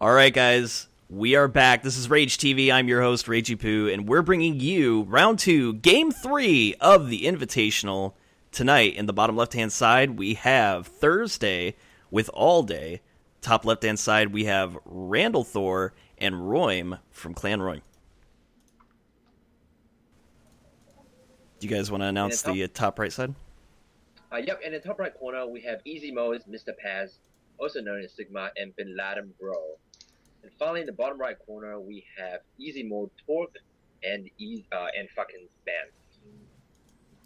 All right, guys, we are back. This is Rage TV. I'm your host, Ragey Poo, and we're bringing you round 2, game 3 of the Invitational. Tonight, in the bottom left-hand side, we have Thursday with AllDay. Top left-hand side, we have RandAIthor and RoiM from Clan RoiM. Do you guys want to announce the top right side? Yep, in the top right corner, we have EZmode, MrPaz, also known as Sigma, and Binladenbro. And finally, in the bottom right corner, we have EZmode, TORQ, and fucking BAMF.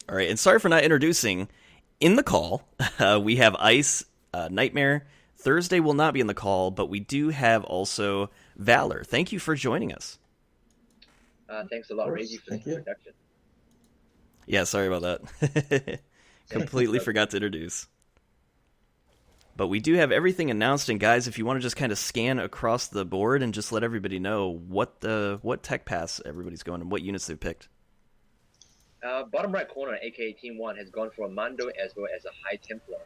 All right, and sorry for not introducing. In the call, we have Ice, Nightmare. Thursday will not be in the call, but we do have also Valor. Thank you for joining us. Thanks a lot, Reggie, for the introduction. Yeah, sorry about that. Completely forgot to introduce. But we do have everything announced, and guys, if you want to just kind of scan across the board and just let everybody know what tech pass everybody's going and what units they've picked. Bottom right corner, aka Team 1, has gone for a Mando as well as a High Templar.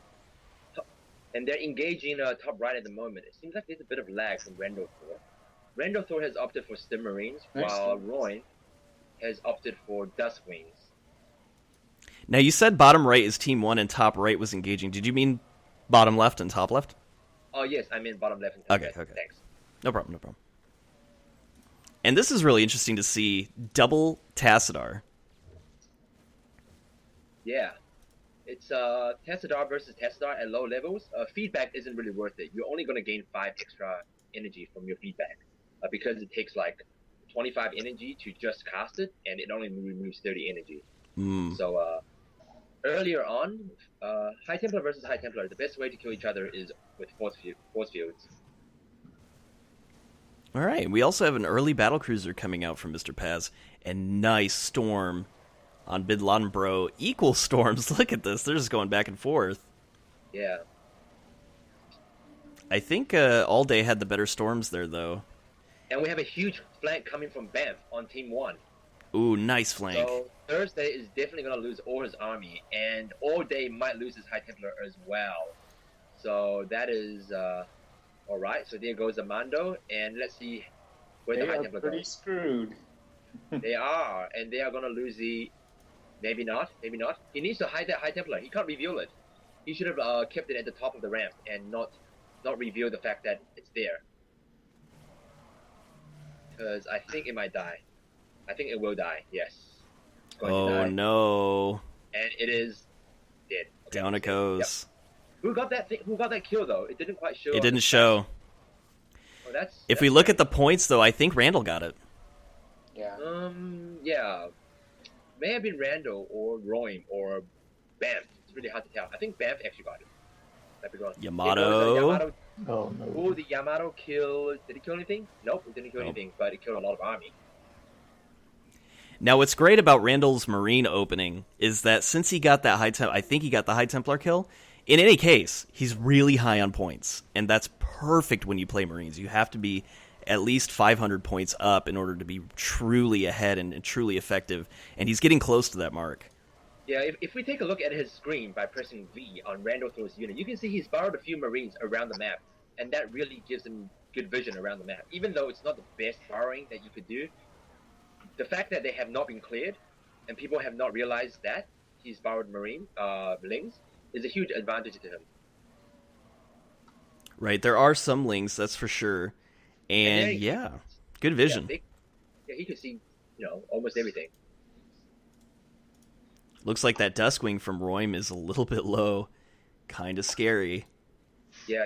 And they're engaging top right at the moment. It seems like there's a bit of lag from RandAIthor. RandAIthor has opted for Stim Marines, while RoiM has opted for Dust Wings. Now, you said bottom right is Team 1 and top right was engaging. Did you mean bottom left and top left? Oh, yes, I mean bottom left and top left. Okay. Thanks. No problem. And this is really interesting to see. Double Tassadar. Yeah. It's Tassadar versus Tassadar at low levels. Feedback isn't really worth it. You're only going to gain 5 extra energy from your feedback. Because it takes like 25 energy to just cast it, and it only removes 30 energy. So, earlier on, High Templar versus High Templar, the best way to kill each other is with force fields. All right, we also have an early battlecruiser coming out from MrPaz, and nice storm on Binladenbro. Equal storms, look at this, they're just going back and forth. Yeah. I think AllDay had the better storms there, though. And we have a huge flank coming from BAMF on Team 1. Ooh, nice flank. So Thursday is definitely going to lose all his army, and AllDay might lose his High Templar as well. So that is alright. So there goes the Mando, and let's see where the High Templar goes. They are pretty screwed. They are, and they are going to lose the... Maybe not. He needs to hide that High Templar. He can't reveal it. He should have kept it at the top of the ramp and not reveal the fact that it's there. Because I think it might die. I think it will die, yes. It's going to die. No. And it is dead. Okay, down it goes. Yep. Who got that kill, though? It didn't quite show. It didn't show. Oh, if we look at the points, though, I think Randall got it. Yeah. Yeah. May have been Randall or RoiM or BAMF. It's really hard to tell. I think BAMF actually got it. Might be wrong. Yamato. Oh, no. Oh, the Yamato killed... Did he kill anything? Nope, it didn't kill anything, but it killed a lot of army. Now, what's great about Randall's Marine opening is that since he got that I think he got the High Templar kill, in any case, he's really high on points, and that's perfect when you play Marines. You have to be at least 500 points up in order to be truly ahead and truly effective, and he's getting close to that mark. Yeah, if we take a look at his screen by pressing V on RandAIthor's unit, you can see he's borrowed a few Marines around the map, and that really gives him good vision around the map. Even though it's not the best borrowing that you could do, the fact that they have not been cleared, and people have not realized that he's borrowed Marine Lings, is a huge advantage to him. Right, there are some Lings, that's for sure. And yeah, good vision. Yeah, he could see, almost everything. Looks like that Duskwing from RoiM is a little bit low. Kind of scary. Yeah,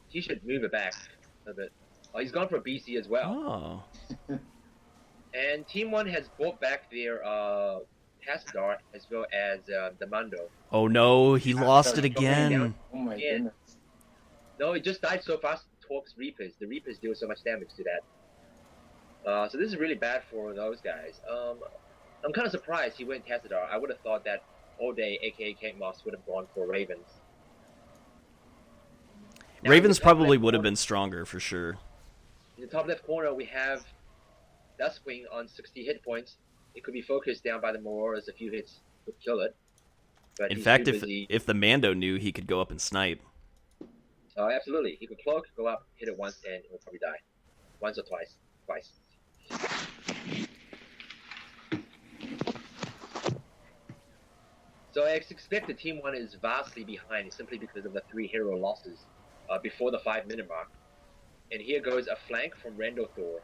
he should move it back a bit. Oh, he's gone for BC as well. Oh. And Team 1 has brought back their Tassadar as well as the Mando. Oh no, he lost it again. Oh my goodness. No, it just died so fast. TORQ's Reapers. The Reapers deal so much damage to that. So this is really bad for those guys. I'm kind of surprised he went Tassadar. I would have thought that AllDay, aka Kate Moss, would have gone for Ravens. Now, Ravens probably would have been stronger for sure. In the top left corner, we have Duskwing on 60 hit points. It could be focused down by the Mauroras. A few hits would kill it. But in fact, if the Mando knew, he could go up and snipe. Absolutely. He could cloak, go up, hit it once, and he'll probably die. Once or twice. Twice. So I expect the Team 1 is vastly behind simply because of the 3 hero losses before the 5-minute mark. And here goes a flank from RandAIthor.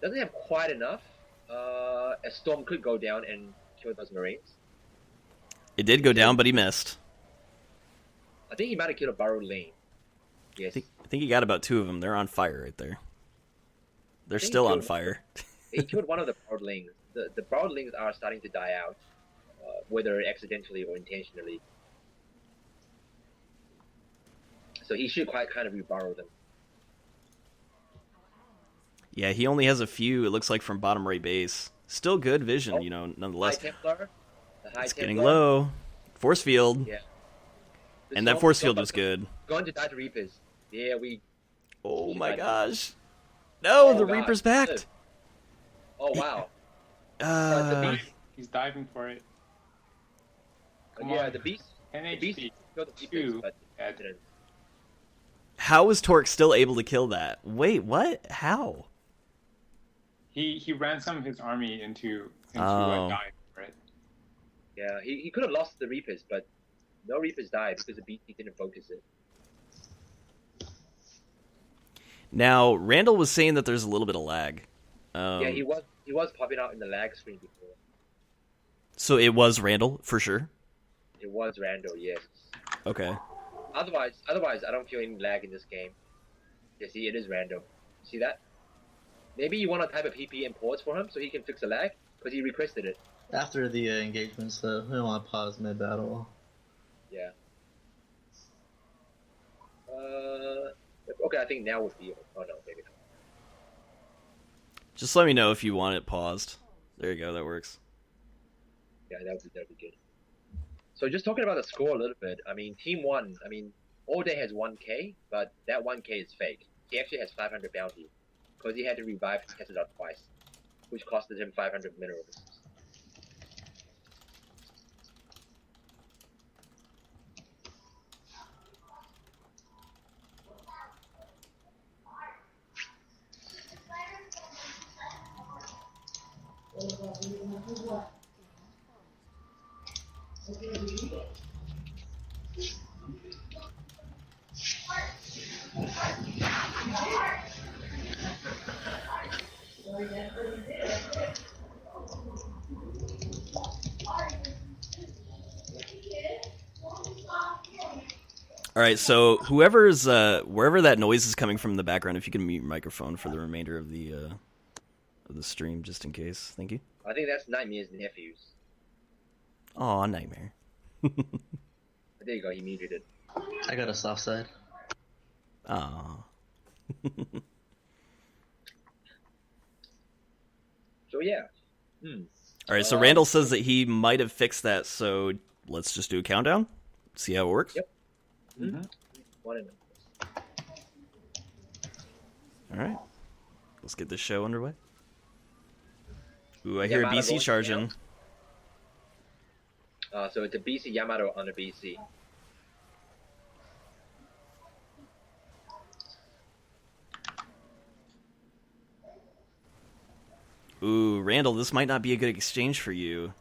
Doesn't have quite enough. A Storm could go down and kill those Marines. It did go down, but he missed. I think he might have killed a Borrowed Lane. Yes. I think he got about 2 of them. They're on fire right there. They're still on fire. He killed one of the Borrowed Lanes. The Borrowed Lanes are starting to die out, whether accidentally or intentionally. So he should kind of re-borrow them. Yeah, he only has a few, it looks like, from bottom right base. Still good vision, nonetheless. High Templar. It's getting low. Force field. Yeah. And that force field was good. Going to die to Reapers. Yeah, Oh my gosh. No, the Reaper's backed. Oh, wow. He's diving for it. Yeah, the Beast. 10 The Beast HP. killed the Reapers, but Yeah. didn't. How is TORQ still able to kill that? Wait, what? How? He ran some of his army into Oh. dive for it. Yeah, he could have lost the Reapers, but no Reapers died because the Beast didn't focus it. Now, Randall was saying that there's a little bit of lag. Yeah, he was popping out in the lag screen before. So it was Randall, for sure? It was Randall, yes. Okay. Otherwise, I don't feel any lag in this game. Yeah, see, it is Randall. See that? Maybe you want to type a PP imports for him so he can fix the lag, because he requested it. After the engagements, though, we don't want to pause mid-battle. Yeah. Okay, I think now would be... Oh, no, maybe not. Just let me know if you want it paused. There you go, that works. Yeah, that would be good. So just talking about the score a little bit, I mean, Team 1, AllDay has 1k, but that 1k is fake. He actually has 500 bounty, because he had to revive and test it out twice, which costed him 500 minerals. All right, so whoever's wherever that noise is coming from in the background, if you can mute your microphone for the remainder of the stream, just in case. Thank you. I think that's Nightmare's nephews. Aw, Nightmare. There you go, he muted it. I got a soft side. Aw. So yeah. All right, so Randall says that he might have fixed that, so let's just do a countdown, see how it works. Yep. One in. All right, let's get this show underway. Ooh, I hear a Yamato BC going charging. So it's a BC Yamato on a BC. Ooh, Randall, this might not be a good exchange for you,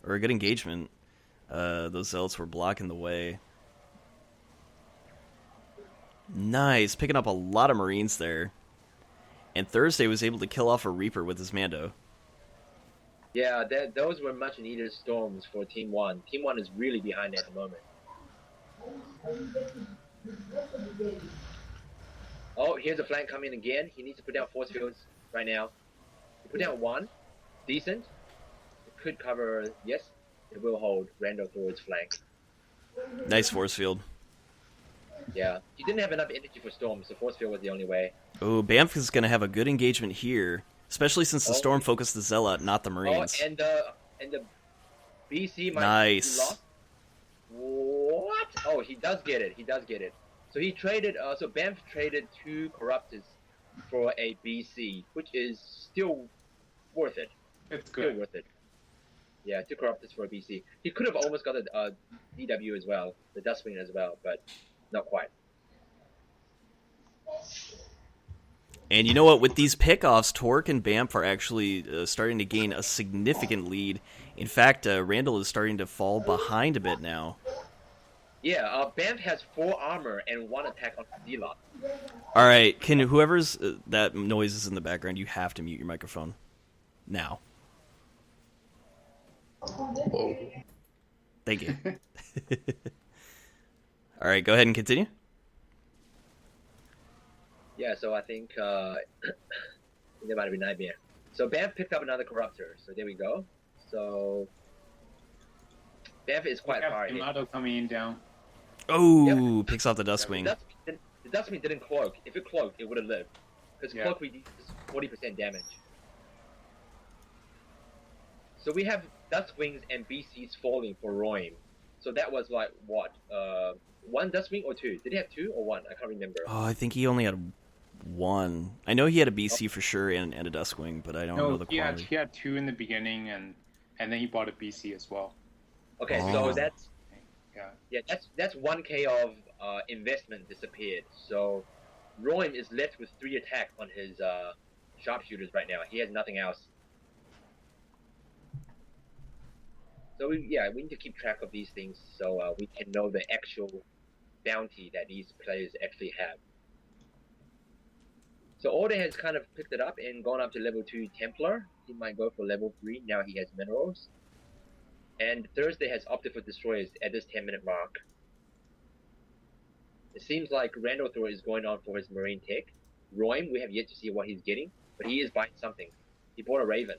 or a good engagement. Those zealots were blocking the way. Nice, picking up a lot of Marines there. And Thursday was able to kill off a Reaper with his Mando. Yeah, those were much needed storms for Team 1. Team 1 is really behind at the moment. Oh, here's a flank coming again. He needs to put down force fields right now. He put down one. Decent. It could cover... Yes, it will hold RandAIthor's flank. Nice force field. Yeah. He didn't have enough energy for storms, so force field was the only way. Oh, BAMF is going to have a good engagement here, especially since the storm focused the Zealot, not the Marines. Oh, and the BC might Nice. be lost. What? Oh, he does get it. He does get it. So he traded. So BAMF traded 2 Corruptors for a BC, which is still worth it. It's Still good. worth it. Yeah, 2 Corruptors for a BC. He could have almost got a DW as well, the Dustwing as well, but not quite. And you know what? With these pickoffs, TORQ and BAMF are actually starting to gain a significant lead. In fact, Randall is starting to fall behind a bit now. Yeah, BAMF has 4 armor and 1 attack on D-Lock. All right, can whoever's that noise is in the background, you have to mute your microphone now. Whoa. Thank you. All right, go ahead and continue. Yeah, so I think there might be Nightmare. So BAMF picked up another Corruptor, so there we go. So BAMF is quite far ahead. Yamato coming down. Oh, picks off the Duskwing. The Duskwing didn't cloak. If it cloaked, it would have lived. Because cloak reduces 40% damage. So we have Duskwings and BCs falling for RoiM. So that was like, what? 1 Duskwing or 2? Did he have 2 or 1? I can't remember. Oh, I think he only had 1. I know he had a BC for sure and a Duskwing, but I don't know the quality. He had 2 in the beginning, and then he bought a BC as well. Okay, so that's that's 1k of investment disappeared. So RoiM is left with 3 attack on his sharpshooters right now. He has nothing else. So we need to keep track of these things so we can know the actual bounty that these players actually have. So AllDay has kind of picked it up and gone up to level 2 Templar. He might go for level 3. Now he has minerals. And Thursday has opted for destroyers at this 10-minute mark. It seems like RandAIthor is going on for his marine tech. RoiM, we have yet to see what he's getting, but he is buying something. He bought a Raven.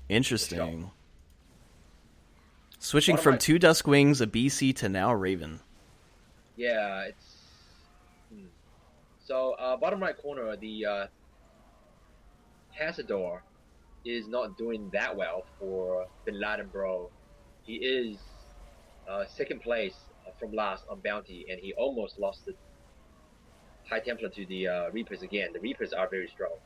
Interesting. Switching from 2 Duskwings, a BC, to now a Raven. Yeah, it's... So, bottom right corner, the Cazador is not doing that well for Binladenbro. He is 2nd place from last on bounty, and he almost lost the High Templar to the Reapers again. The Reapers are very strong.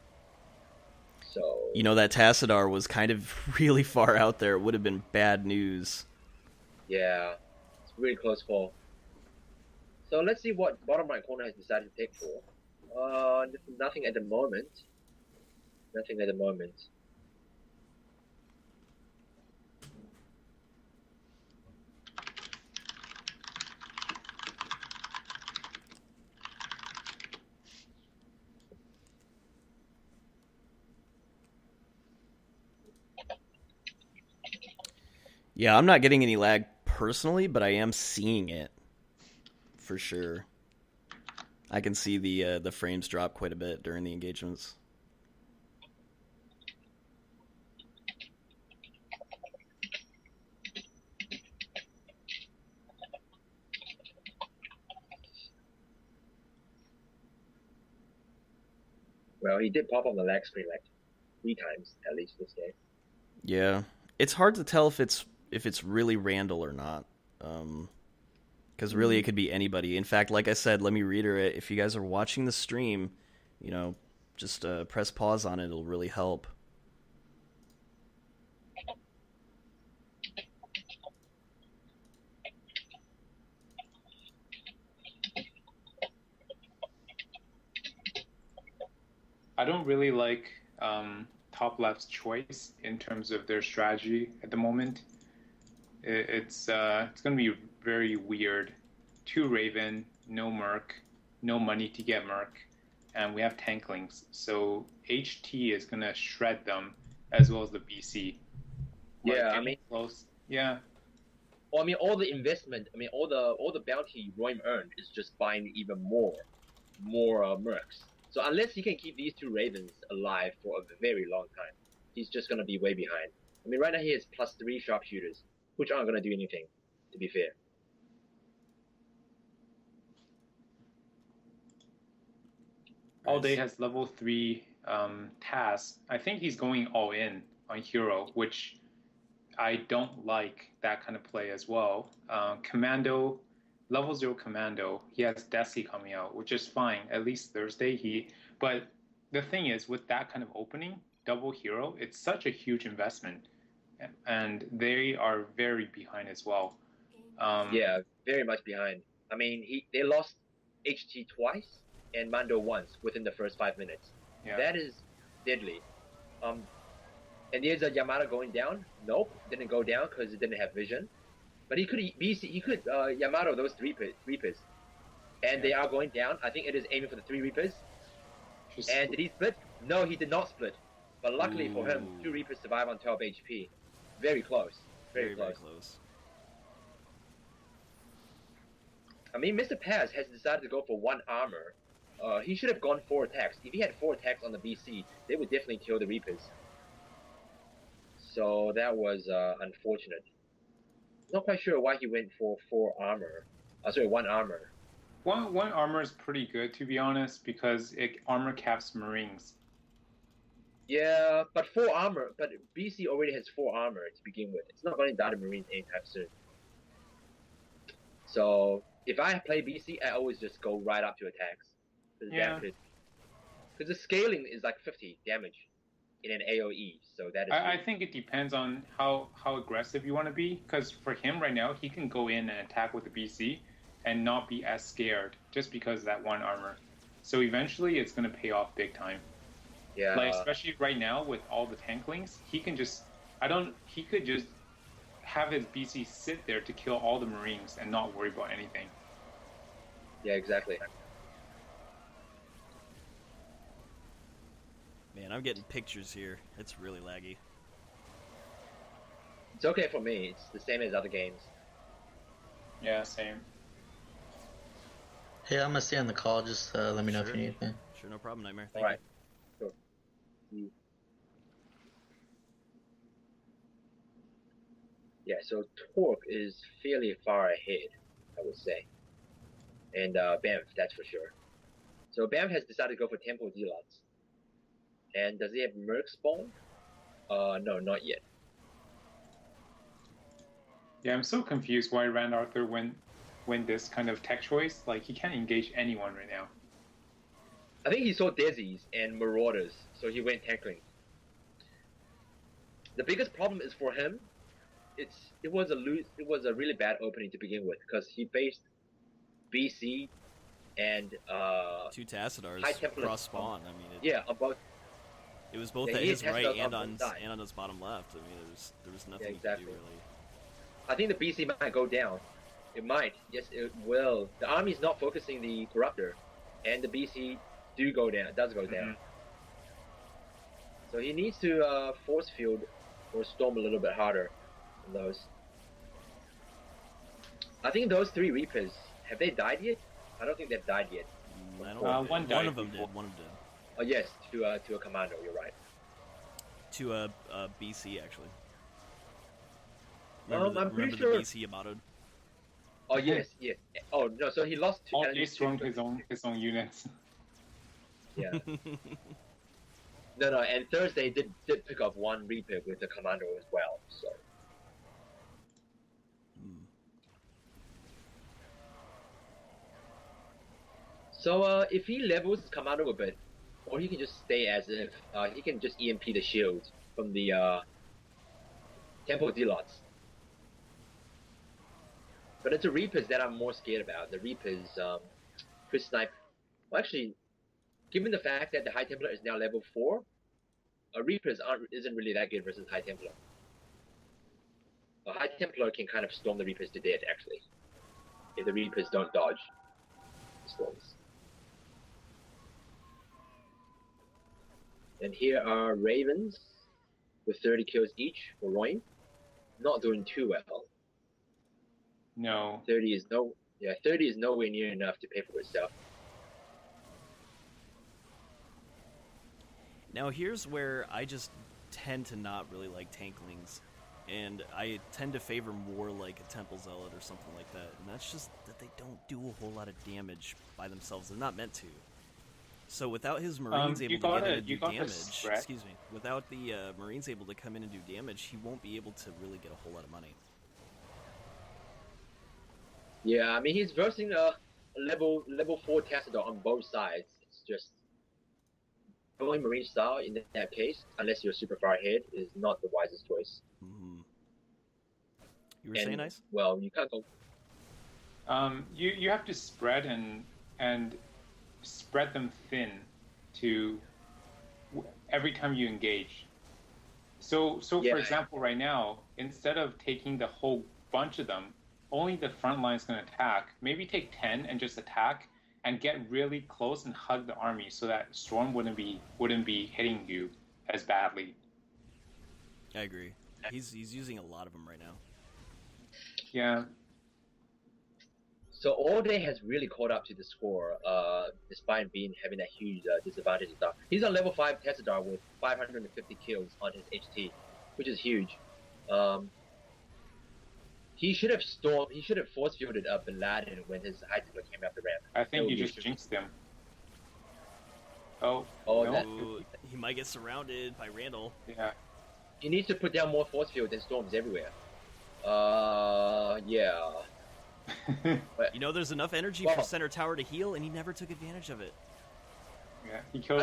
So you know, that Tassadar was kind of really far out there. It would have been bad news. Yeah, it's a really close call. So let's see what bottom right corner has decided to take for. Nothing at the moment. Nothing at the moment. Yeah, I'm not getting any lag personally, but I am seeing it for sure. I can see the frames drop quite a bit during the engagements. Well, he did pop on the lag screen like 3 times at least this game. Yeah, it's hard to tell if it's really Randall or not. Because really it could be anybody. In fact, like I said, let me reiterate, if you guys are watching the stream, you know, just press pause on it. It'll really help. I don't really like Top Left's choice in terms of their strategy at the moment. It's going to be very weird. 2 Raven, no Merc, no money to get Merc, and we have Tanklings. So HT is going to shred them as well as the BC. Yeah, I mean, close. Yeah. Well, I mean, all the investment, I mean, all the bounty RoiM earned is just buying even more Mercs. So unless he can keep these 2 Ravens alive for a very long time, he's just going to be way behind. I mean, right now he has +3 sharpshooters, which aren't going to do anything, to be fair. AllDay has level 3 Taz. I think he's going all in on Hero, which I don't like that kind of play as well. Commando, level 0 Commando, he has Desi coming out, which is fine. At least Thursday but the thing is, with that kind of opening, double Hero, it's such a huge investment. And they are very behind as well. Yeah, very much behind. I mean, they lost HT twice, and Mando once within the first 5 minutes. Yeah. That is deadly. And there's a Yamato going down. Nope, didn't go down because it didn't have vision. But he could Yamato those Reapers. And they are going down. I think it is aiming for the 3 Reapers. And did he split? No, he did not split. But luckily for him, 2 Reapers survive on 12 HP. Very close. Very close. I mean, MrPaz has decided to go for 1 armor. He should have gone 4 attacks. If he had 4 attacks on the BC, they would definitely kill the Reapers. So that was unfortunate. Not quite sure why he went for 4 armor. Sorry, 1 armor. One armor is pretty good, to be honest, because it armor caps Marines. Yeah, but 4 armor. But BC already has 4 armor to begin with. It's not going to die to Marines anytime soon. So if I play BC, I always just go right up to attacks. Because the scaling is like 50 damage in an AoE. So that is. I think it depends on how aggressive you want to be. Because for him right now, he can go in and attack with the BC and not be as scared just because of that 1 armor. So eventually, it's going to pay off big time. Yeah. Like especially right now with all the tanklings, he can just he could just have his BC sit there to kill all the Marines and not worry about anything. Yeah, exactly. Man, I'm getting pictures here. It's really laggy. It's okay for me. It's the same as other games. Yeah, same. Hey, I'm gonna stay on the call. Just let me know if you need anything. Sure, no problem, Nightmare. Thank Alright. Sure. Yeah, so TORQ is fairly far ahead, I would say. And BAMF, that's for sure. So BAMF has decided to go for Temple Zealots. And does he have Merc spawn? No, not yet. Yeah, I'm so confused why RandAIthor went this kind of tech choice. Like, he can't engage anyone right now. I think he saw Desi's and Marauders, so he went tackling. The biggest problem is for him, it was a really bad opening to begin with because he faced BC and 2 Tassadars cross spawn. I mean, on both. It was both at his right and on his bottom left. I mean, there was nothing he could do really. I think the BC might go down. It might. Yes, it will. The army's not focusing the Corruptor, and the BC does go down. So he needs to force field or storm a little bit harder than those. I think those 3 Reapers, have they died yet? I don't think they've died yet. I don't one of them did. Oh yes, to a Commando, you're right. To a BC actually. Remember I'm pretty the sure. BC Yamato? Oh yes. Oh no, so he lost to AllDay strong his own units. Yeah. No, and Thursday did pick up 1 Reaper with the Commando as well, so. So if he levels his Commando a bit, or he can just stay as if, he can just EMP the shield from the Temple Zealots. But it's the Reapers that I'm more scared about. The Reapers, Chris Snipe. Well, actually, given the fact that the High Templar is now level 4, Reapers isn't really that good versus High Templar. A High Templar can kind of storm the Reapers to death, actually, if the Reapers don't dodge the storms. And here are Ravens with 30 kills each for RoiM. Not doing too well. No. 30 is nowhere near enough to pay for itself. Now here's where I just tend to not really like tanklings, and I tend to favor more like a Temple Zealot or something like that, and that's just that they don't do a whole lot of damage by themselves. They're not meant to. So without his Marines able to get in and do damage, without the Marines able to come in and do damage, he won't be able to really get a whole lot of money. Yeah, I mean he's versing a level 4 Tassadar on both sides. It's just going Marine style in that case, unless you're super far ahead, is not the wisest choice. Mm-hmm. You were saying, Ice? Well, you can't go. You have to spread and spread them thin to every time you engage. So for example, right now, instead of taking the whole bunch of them, only the front line is going to attack. Maybe take 10 and just attack and get really close and hug the army so that Storm wouldn't be hitting you as badly. I agree. He's using a lot of them right now. Yeah. So AllDay has really caught up to the score, despite having that huge disadvantage. He's on level 5 Tessadar with 550 kills on his HT, which is huge. He should have force fielded up Bin Laden when his high templar came out the ramp. I think you just jinxed him. Oh, no. He might get surrounded by Randall. Yeah. He needs to put down more force field than storms everywhere. Yeah. But, there's enough energy for center tower to heal, and he never took advantage of it. Yeah, he killed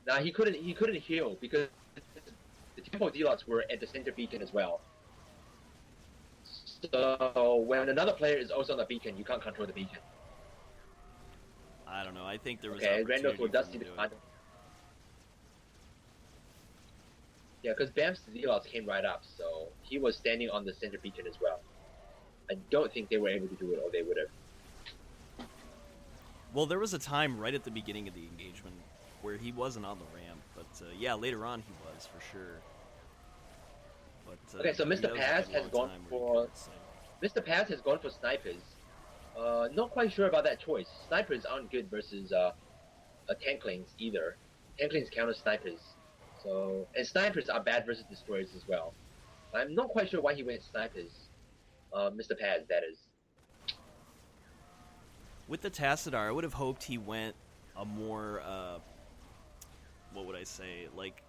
Nah, he couldn't heal because the tempo D-lots were at the center beacon as well. So when another player is also on the beacon, you can't control the beacon. I don't know. I think there was RandAIthor does see the command. Yeah, because BAMF's D-lots came right up, so he was standing on the center beacon as well. I don't think they were able to do it, or they would have. Well, there was a time right at the beginning of the engagement where he wasn't on the ramp, but yeah, later on he was for sure. But, okay, so MrPaz has gone for snipers. Not quite sure about that choice. Snipers aren't good versus tanklings either. Tanklings counter snipers, and snipers are bad versus destroyers as well. I'm not quite sure why he went snipers. MrPaz, that is. With the Tassadar, I would have hoped he went a more, what would I say, like,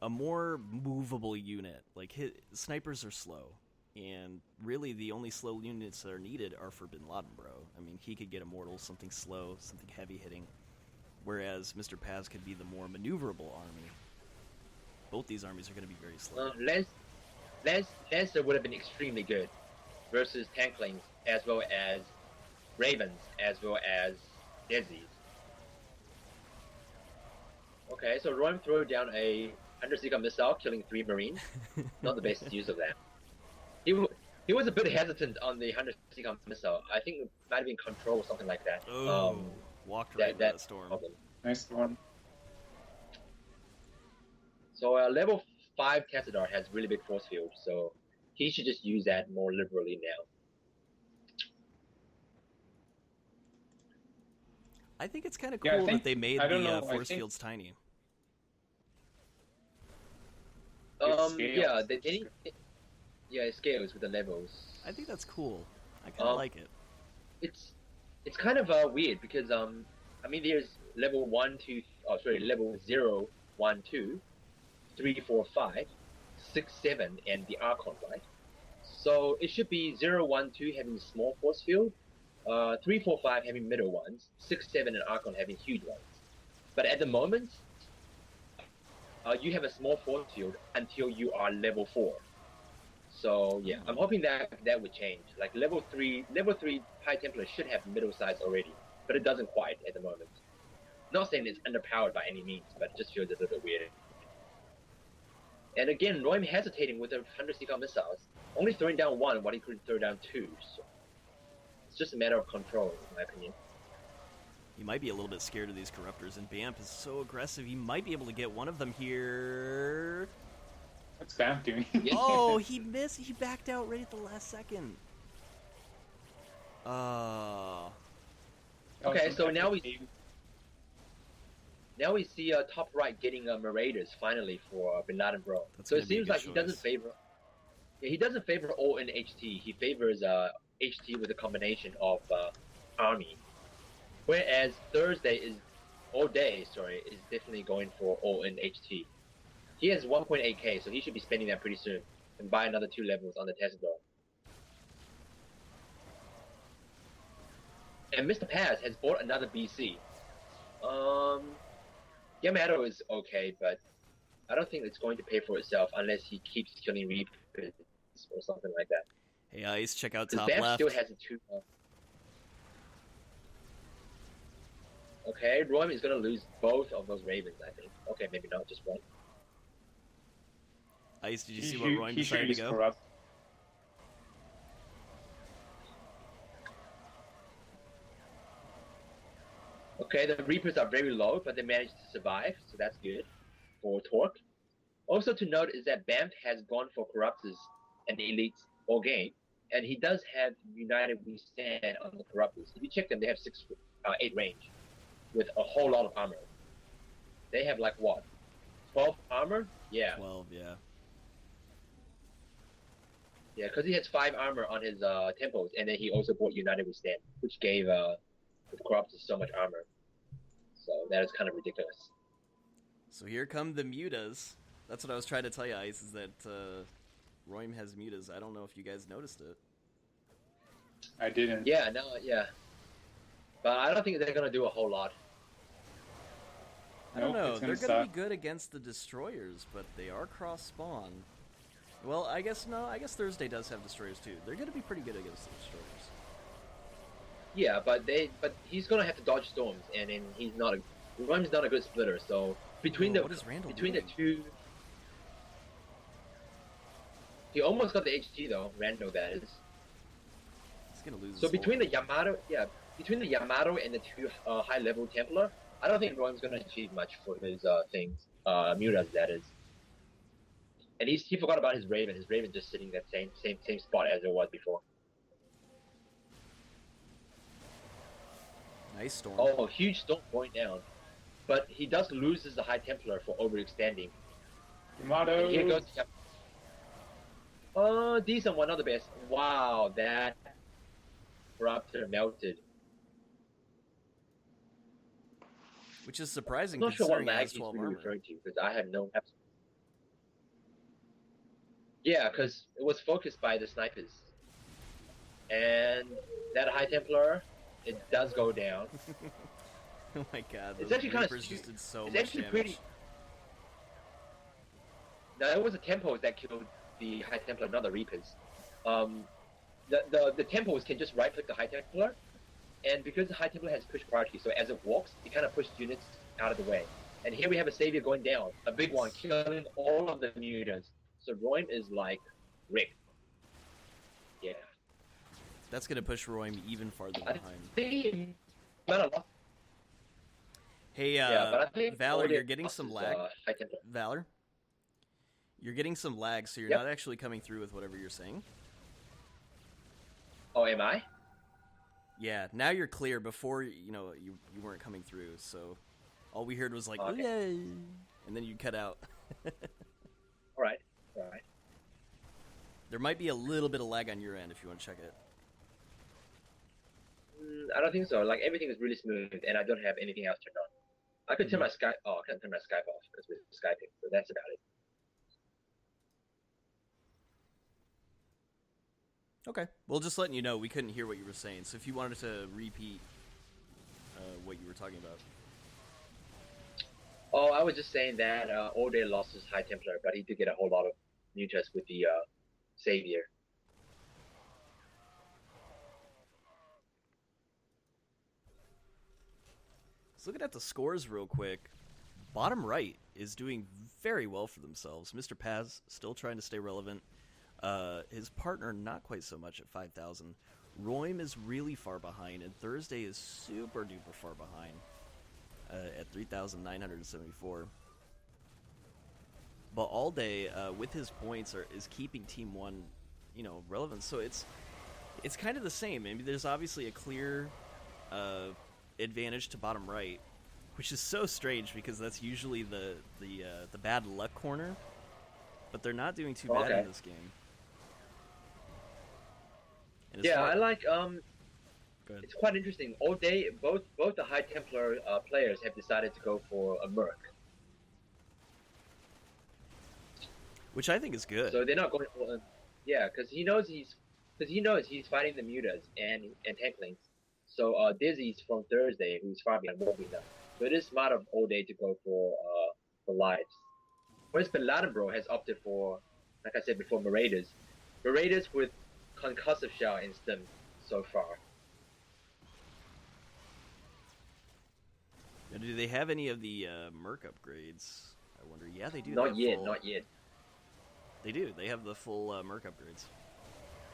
a more movable unit. Like, snipers are slow, and really the only slow units that are needed are for Binladenbro. I mean, he could get Immortal, something slow, something heavy-hitting, whereas MrPaz could be the more maneuverable army. Both these armies are going to be very slow. Lancer would have been extremely good versus tanklings, as well as Ravens, as well as Desi's. Okay, so RoiM threw down a 100 missile, killing 3 Marines. Not the best use of that. He was a bit hesitant on the 100 missile. I think it might have been control or something like that. Oh, walked right into that storm. Problem. Nice one. So level 5 Tassadar has really big force field, so he should just use that more liberally now. I think it's kind of cool that they made the force fields tiny. Yeah, it scales with the levels. I think that's cool. I kind of like it. It's kind of weird because I mean there's level 0, 1, 2, 3, 4, 5, 6, 7, and the Archon, right? So it should be 0, 1, 2 having small force field, 3, 4, 5 having middle ones, 6, 7, and Archon having huge ones. But at the moment, you have a small force field until you are level 4. So yeah, I'm hoping that would change. Like level 3 High Templar should have middle size already, but it doesn't quite at the moment. Not saying it's underpowered by any means, but it just feels a little bit weird. And again, RoiM hesitating with the 100 missiles, only throwing down 1 while he could throw down 2. So it's just a matter of control, in my opinion. He might be a little bit scared of these corruptors, and BAMF is so aggressive, he might be able to get one of them here. What's BAMF doing? Oh, he missed. He backed out right at the last second. Okay, so now we see top right getting Marauders finally for Binladenbro. So it seems like he doesn't favor. Yeah, he doesn't favor all in HT. He favors HT with a combination of army. Whereas AllDay is definitely going for all in HT. He has 1.8k, so he should be spending that pretty soon and buy another 2 levels on the Tessadar. And MrPaz has bought another BC. Yamato is okay, but I don't think it's going to pay for itself unless he keeps killing Reapers or something like that. Hey, Ice, check out top BAMF left. still has a 2. Okay, RoiM is gonna lose both of those Ravens, I think. Okay, maybe not, just one. Ice, did you see what RoiM He should decided to use go? corrupt. Okay, the Reapers are very low, but they managed to survive, so that's good for TORQ. Also to note is that BAMF has gone for Corruptors and the Elites all game, and he does have United We Stand on the Corruptors. If you check them, they have 8 range with a whole lot of armor. They have like what? 12 armor? Yeah. 12, yeah. Yeah, because he has 5 armor on his temples, and then he also bought United We Stand, which gave the Corruptors so much armor. So that is kind of ridiculous. So here come the mutas. That's what I was trying to tell you, Ice, is that RoiM has mutas. I don't know if you guys noticed it. I didn't. Yeah, no, yeah. But I don't think they're gonna do a whole lot. I don't know. It's They're gonna going to suck. be good against the destroyers, but they are cross-spawn. Well, I guess no. I guess Thursday does have destroyers too. They're going to be pretty good against the destroyers. Yeah, but he's gonna have to dodge storms, and then he's not a RoiM's not a good splitter. So between What is Randall the doing? two, he almost got the HT though. Randall, that is. He's going to lose. So his between whole- the Yamato and the 2 high-level Templar, I don't think RoiM's gonna achieve much for his things. Mutas, that is. And he forgot about his Raven. His Raven just sitting that same spot as it was before. Nice storm. Oh, huge storm going down. But he does loses the High Templar for overextending. Yamato. And here goes. Decent one, not the best. Wow, that Raptor melted. Which is surprising I'm not sure what considering he lag has he's 12 really armor. referring to because I have no. Yeah, because it was focused by the snipers, and that High Templar, it does go down. Oh my god, It's those actually kinda Reapers stu- just did so it's much actually damage. pretty- Now it was the Temples that killed the High Templar, not the Reapers. The Temples can just right click the High Templar, and because the High Templar has push priority, so as it walks, it kind of pushes units out of the way. And here we have a Savior going down, a big one, killing all of the mutas. So RoiM is like Rick. Yeah. That's going to push RoiM even farther I behind. think he might have lost. Hey, Yeah, but I think Valor, all you're they getting lost some is, lag. High Templar. Valor? You're getting some lag, so you're Yep. not actually coming through with whatever you're saying. Oh, am I? Yeah, now you're clear. Before, you weren't coming through, so all we heard was like, Okay. "Yay," and then you cut out. Alright. There might be a little bit of lag on your end if you want to check it. I don't think so. Like, everything is really smooth, and I don't have anything else turned on. I could turn my Skype... Oh, I can't turn my Skype off, because we're Skyping, so that's about it. Okay. Well, just letting you know, we couldn't hear what you were saying, so if you wanted to repeat what you were talking about. Oh, I was just saying that AllDay lost his High Templar, but he did get a whole lot of mutas with the Savior. Let's look at the scores real quick. Bottom right is doing very well for themselves. MrPaz still trying to stay relevant. His partner not quite so much at 5,000. RoiM is really far behind, and Thursday is super duper far behind at 3,974. But AllDay, with his points, is keeping Team 1, relevant. So it's kind of the same. I mean, there's obviously a clear advantage to bottom right, which is so strange because that's usually the bad luck corner. But they're not doing too bad in this game. And Yeah, far- I like... Go ahead. It's quite interesting. AllDay, both the High Templar players have decided to go for a Merc. Which I think is good. So they're not going for... Yeah, because he knows he's fighting the mutas and tanklings. So Dizzy's from Thursday, who's far behind now. So it is smart of AllDay to go for lives. Whereas Binladenbro has opted for, like I said before, Marauders. Marauders with concussive shell in stem so far. Now, do they have any of the Merc upgrades? I wonder. Yeah, they do. Not yet, not yet. They do. They have the full Merc upgrades.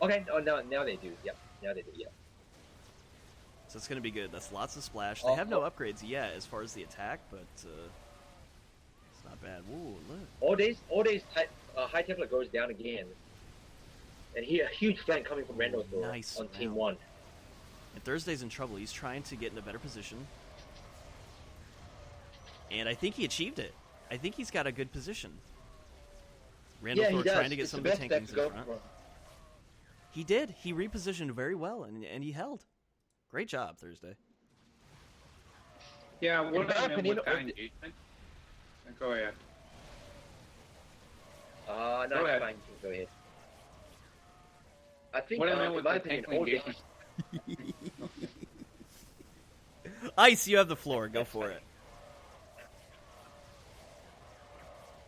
Okay, oh, now they do. Yep, now they do, yeah. So it's going to be good. That's lots of splash. They have no upgrades yet as far as the attack, but it's not bad. Ooh, look. AllDay's High Templar goes down again. And a huge flank coming from RandAIthor Nice on Team 1. And Thursday's in trouble. He's trying to get in a better position. And I think he achieved it. I think he's got a good position. RandAIthor trying to get some of the tanklings in front. He did. He repositioned very well, and he held. Great job, Thursday. Yeah, what I meant with that engagement... Go ahead. No, go ahead. Fine. Go ahead. I think what I meant with my the opinion, engagement... Ice, you have the floor. Go for it.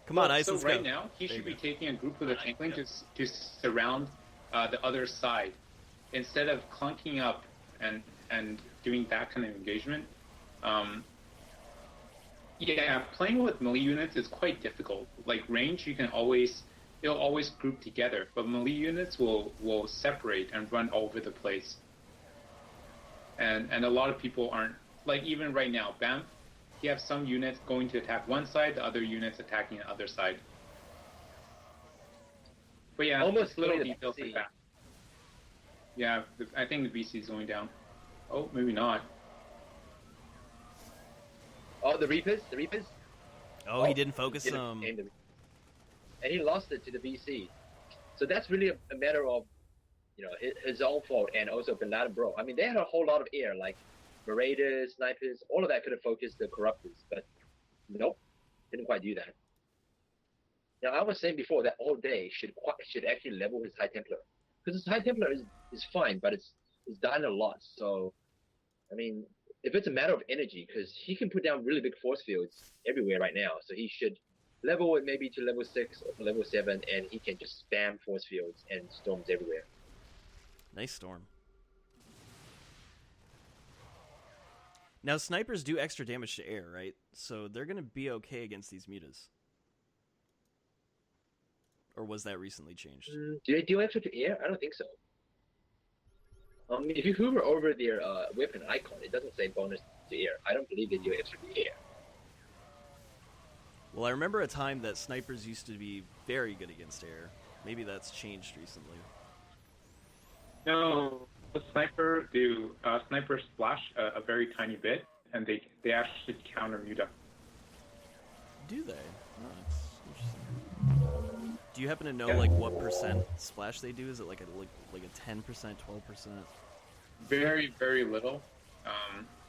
Come on, Ice, let's go. So right now, he should be taking a group of the tankling to surround the other side. Instead of clunking up and doing that kind of engagement. Yeah, playing with melee units is quite difficult. Like range, it'll always group together, but melee units will separate and run all over the place. And a lot of people aren't, like even right now, BAMF, you have some units going to attack one side, the other units attacking the other side. But yeah, almost little details like that. Yeah, I think the BC is going down. Oh, maybe not. Oh, the Reapers? Oh, he didn't focus them. And he lost it to the BC. So that's really a matter of, his own fault, and also Binladenbro. I mean, they had a whole lot of air, like Marauders, Snipers, all of that could have focused the Corruptors, but nope, didn't quite do that. Now, I was saying before that AllDay should actually level his High Templar. Because his High Templar is fine, but it's dying a lot. So, I mean, if it's a matter of energy, because he can put down really big force fields everywhere right now, so he should level it maybe to level 6 or level 7, and he can just spam force fields and storms everywhere. Nice storm. Now, snipers do extra damage to air, right? So they're going to be okay against these mutas. Or was that recently changed? Do they do extra to air? I don't think so. If you hover over their weapon icon, it doesn't say bonus to air. I don't believe they do extra to air. Well, I remember a time that snipers used to be very good against air. Maybe that's changed recently. No, the snipers splash a very tiny bit, and they actually counter muta. Do they? Oh, that's interesting. Do you happen to know like what percent splash they do? Is it like a 10%, 12%? Very, very little.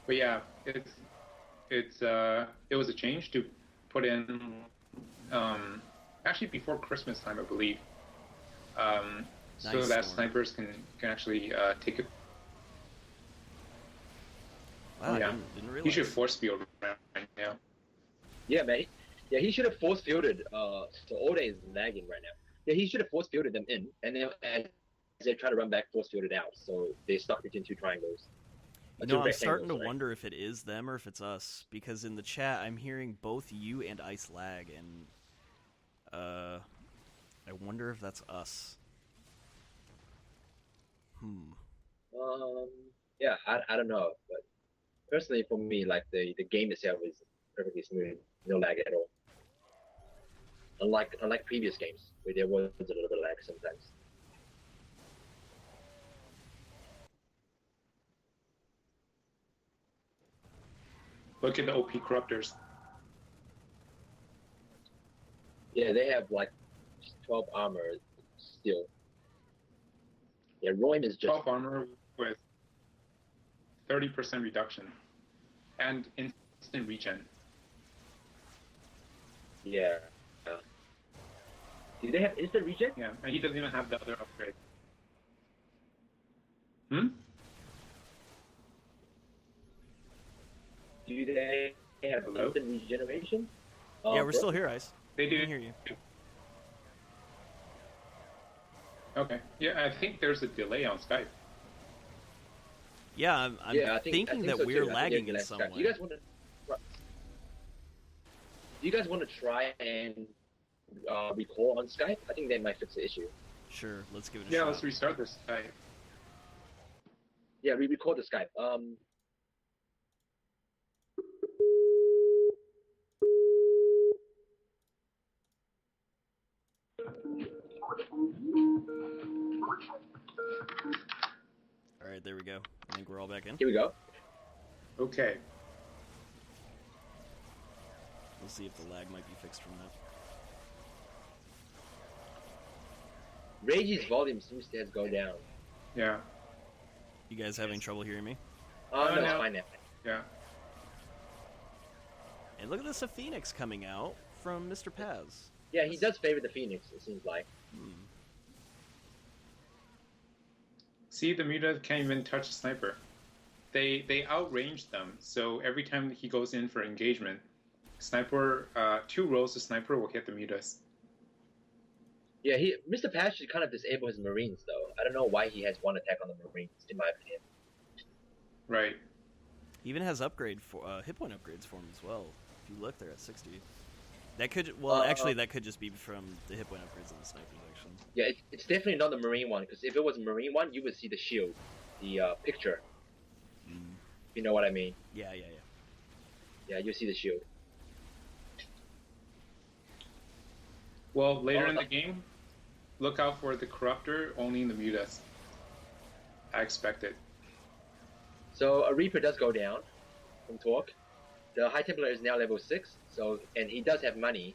But yeah, it was a change to put in actually before Christmas time, I believe. So that snipers can actually take it. Wow, yeah, didn't realize. He should force field right now. Yeah, man. Yeah, he should have force fielded. So AllDay is lagging right now. Yeah, he should have force fielded them in, and then as they try to run back, force fielded out. So they stuck between two triangles. I'm starting to wonder if it is them or if it's us, because in the chat I'm hearing both you and Ice lag, and I wonder if that's us. Yeah, I don't know, but personally for me, like the game itself is perfectly smooth, no lag at all. Unlike previous games where there was a little bit of lag sometimes. Look at the OP Corruptors. Yeah, they have like 12 armor still. Yeah, RoiM is just 12 armor with 30% reduction and instant regen. Yeah. Do they have instant regen? Yeah, and he doesn't even have the other upgrade. Do they have instant regeneration? Yeah, we're still here, Ice. They do. I can hear you. Okay. Yeah, I think there's a delay on Skype. Yeah, I'm thinking that we're lagging in some way. You guys want to? Do you guys want to try and record on Skype? I think that might fix the issue. Sure, let's give it a Yeah, shot. let's restart this Skype. Yeah, we record the Skype. All right, there we go. I think we're all back in. Here we go. Okay. We'll see if the lag might be fixed from that. Rage's volume seems to have gone down. Yeah. You guys having trouble hearing me? Oh, no, no. it's fine now. Yeah. And look at this, a Phoenix coming out from MrPaz. Yeah, he does favor the Phoenix, it seems like. See, the Muta can't even touch the sniper. They outrange them, so every time he goes in for engagement, sniper, 2 rows of sniper will hit the Mutas. Yeah, MrPaz should kind of disable his Marines, though. I don't know why he has 1 attack on the Marines, in my opinion. Right. He even has upgrade for hit point upgrades for him as well. If you look, they're at 60. That could, well, actually, that could just be from the hit point upgrades on the snipers, actually. Yeah, it's definitely not the Marine one, because if it was a Marine one, you would see the shield, the picture. You know what I mean? Yeah. Yeah, you see the shield. Well, later in the game, look out for the Corruptor only in the Mutas. I expect it. So a Reaper does go down from TORQ. The High Templar is now level 6, so and he does have money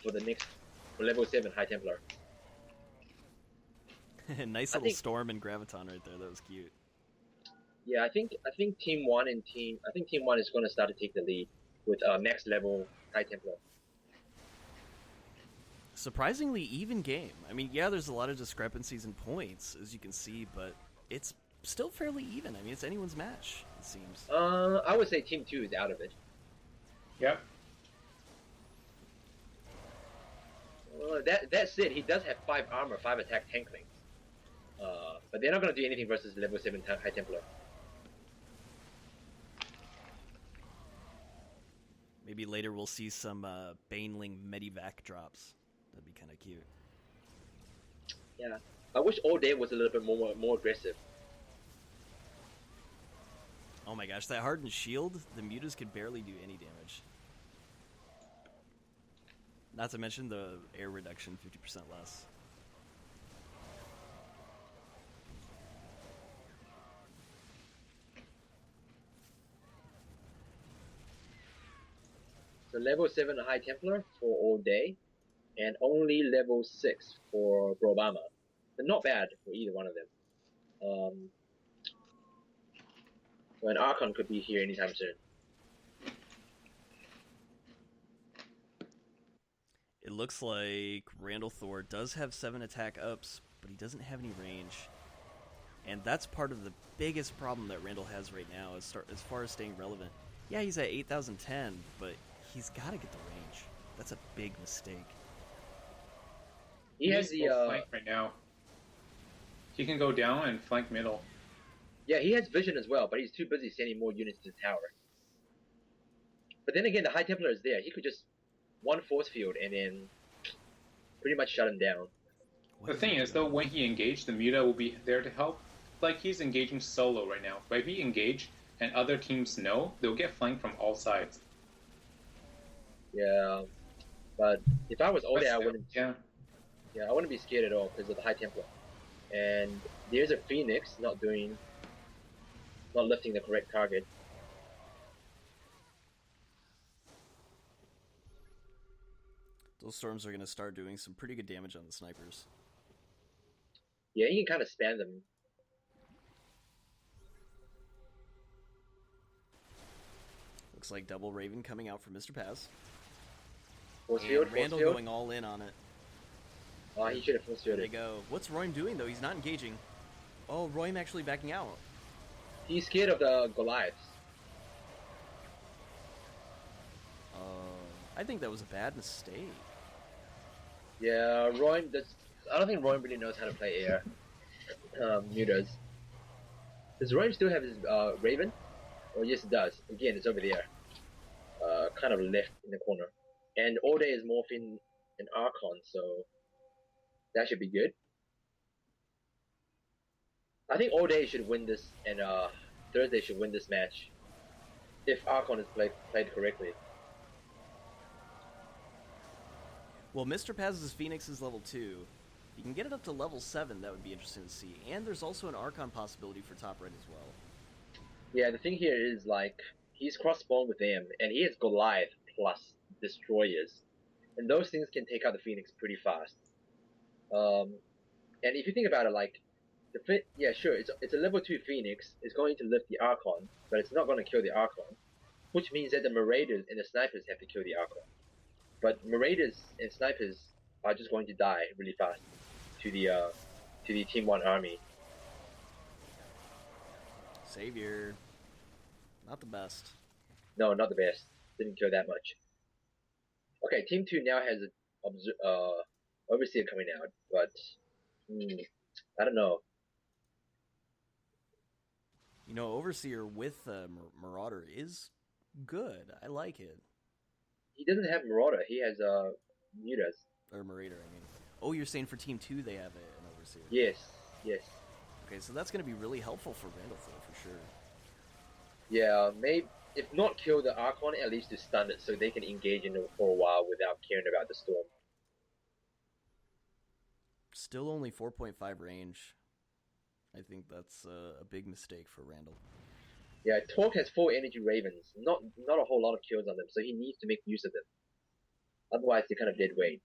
for the next for level 7 High Templar. Nice little Storm and Graviton right there. That was cute. Yeah, I think Team 1 is going to start to take the lead with next level High Templar. Surprisingly even game. I mean, yeah, there's a lot of discrepancies in points, as you can see, but it's still fairly even. I mean, it's anyone's match, it seems. I would say Team 2 is out of it. Yep. That said, he does have 5 armor, 5 attack tankling. But they're not going to do anything versus level 7 High Templar. Maybe later we'll see some Baneling Medivac drops. That'd be kind of cute. Yeah. I wish AllDay was a little bit more aggressive. Oh my gosh, that hardened shield, the Mutas could barely do any damage. Not to mention the air reduction, 50% less. So level 7 High Templar for AllDay, and only level 6 for BROTHA. But not bad for either one of them. So an Archon could be here anytime soon. It looks like RandAIthor does have 7 attack ups, but he doesn't have any range. And that's part of the biggest problem that Randall has right now as far as staying relevant. Yeah, he's at 8,010, but he's got to get the range. That's a big mistake. He has the flank right now. He can go down and flank middle. Yeah, he has vision as well, but he's too busy sending more units to the tower. But then again, the High Templar is there. He could just 1 force field and then pretty much shut him down. The thing is, though, when he engaged, the Muta will be there to help. Like, he's engaging solo right now. But if he engage and other teams know, they'll get flanked from all sides. Yeah, but if I was AllDay, I wouldn't. Yeah. Yeah, I wouldn't be scared at all because of the High Templar. And there's a Phoenix not lifting the correct target. Those storms are going to start doing some pretty good damage on the snipers. Yeah, you can kind of spam them. Looks like double Raven coming out from MrPaz. Force And field, Randall force field. going all in on it. Oh, he should have force There they fielded. go. What's RoiM doing, though? He's not engaging. Oh, RoiM actually backing out. He's scared of the Goliaths. I think that was a bad mistake. Yeah, RoiM does. I don't think RoiM really knows how to play air. Mew does. Does RoiM still have his Raven? Oh, yes, it does. Again, it's over there. kind of left in the corner. And AllDay is morphing an Archon, so that should be good. I think AllDay should win this, and Thursday should win this match if Archon is played correctly. Well, MrPaz's Phoenix is level 2. You can get it up to level 7, that would be interesting to see. And there's also an Archon possibility for top right as well. Yeah, the thing here is, like, he's cross-spawned with them, and he has Goliath plus Destroyers. And those things can take out the Phoenix pretty fast. And if you think about it, like, yeah, sure, it's a level 2 Phoenix. It's going to lift the Archon, but it's not going to kill the Archon. Which means that the Marauders and the Snipers have to kill the Archon. But Marauders and Snipers are just going to die really fast to the Team 1 army. Savior. Not the best. No, not the best. Didn't kill that much. Okay, Team 2 now has an Overseer coming out, but I don't know. You know, Overseer with Marauder is good. I like it. He doesn't have Marauder. He has Mutas. Or Marauder, I mean. Oh, you're saying for Team 2 they have an Overseer. Yes, yes. Okay, so that's going to be really helpful for RandAIthor, for sure. Yeah, maybe, if not kill the Archon, at least to stun it so they can engage in it for a while without caring about the storm. Still only 4.5 range. I think that's a big mistake for Randall. Yeah, TORQ has 4 energy ravens. Not a whole lot of kills on them, so he needs to make use of them. Otherwise, they're kind of dead weight.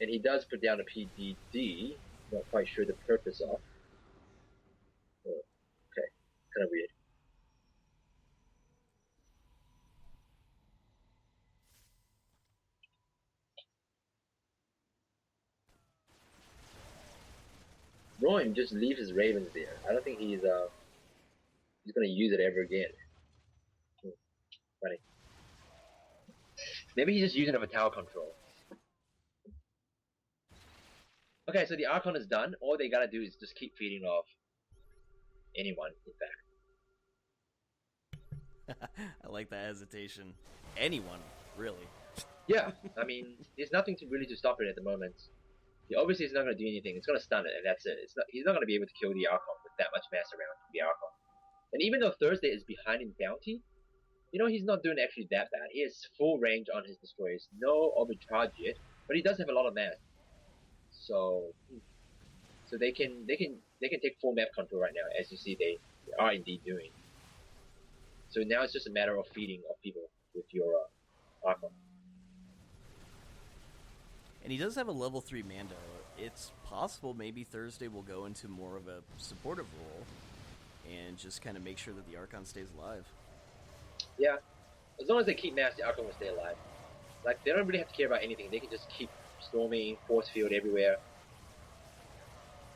And he does put down a PDD. Not quite sure the purpose of. Oh, okay, kind of weird. RoiM just leaves his ravens there. I don't think he's gonna use it ever again. Funny. Maybe he's just using it for tower control. Okay, so the Archon is done. All they gotta do is just keep feeding off anyone, in fact. I like that hesitation. Anyone, really. Yeah, I mean, there's nothing to stop it at the moment. Obviously, it's not going to do anything. It's going to stun it, and that's it. He's not going to be able to kill the Archon with that much mass around the Archon. And even though Thursday is behind in bounty, you know, he's not doing actually that bad. He has full range on his destroyers. No overcharge yet, but he does have a lot of mass. So they can take full map control right now, as you see they are indeed doing. So now it's just a matter of feeding of people with your Archon. And he does have a level 3 Mando. It's possible maybe Thursday will go into more of a supportive role and just kind of make sure that the Archon stays alive. Yeah, as long as they keep mass, the Archon will stay alive. Like, they don't really have to care about anything. They can just keep storming, force field everywhere.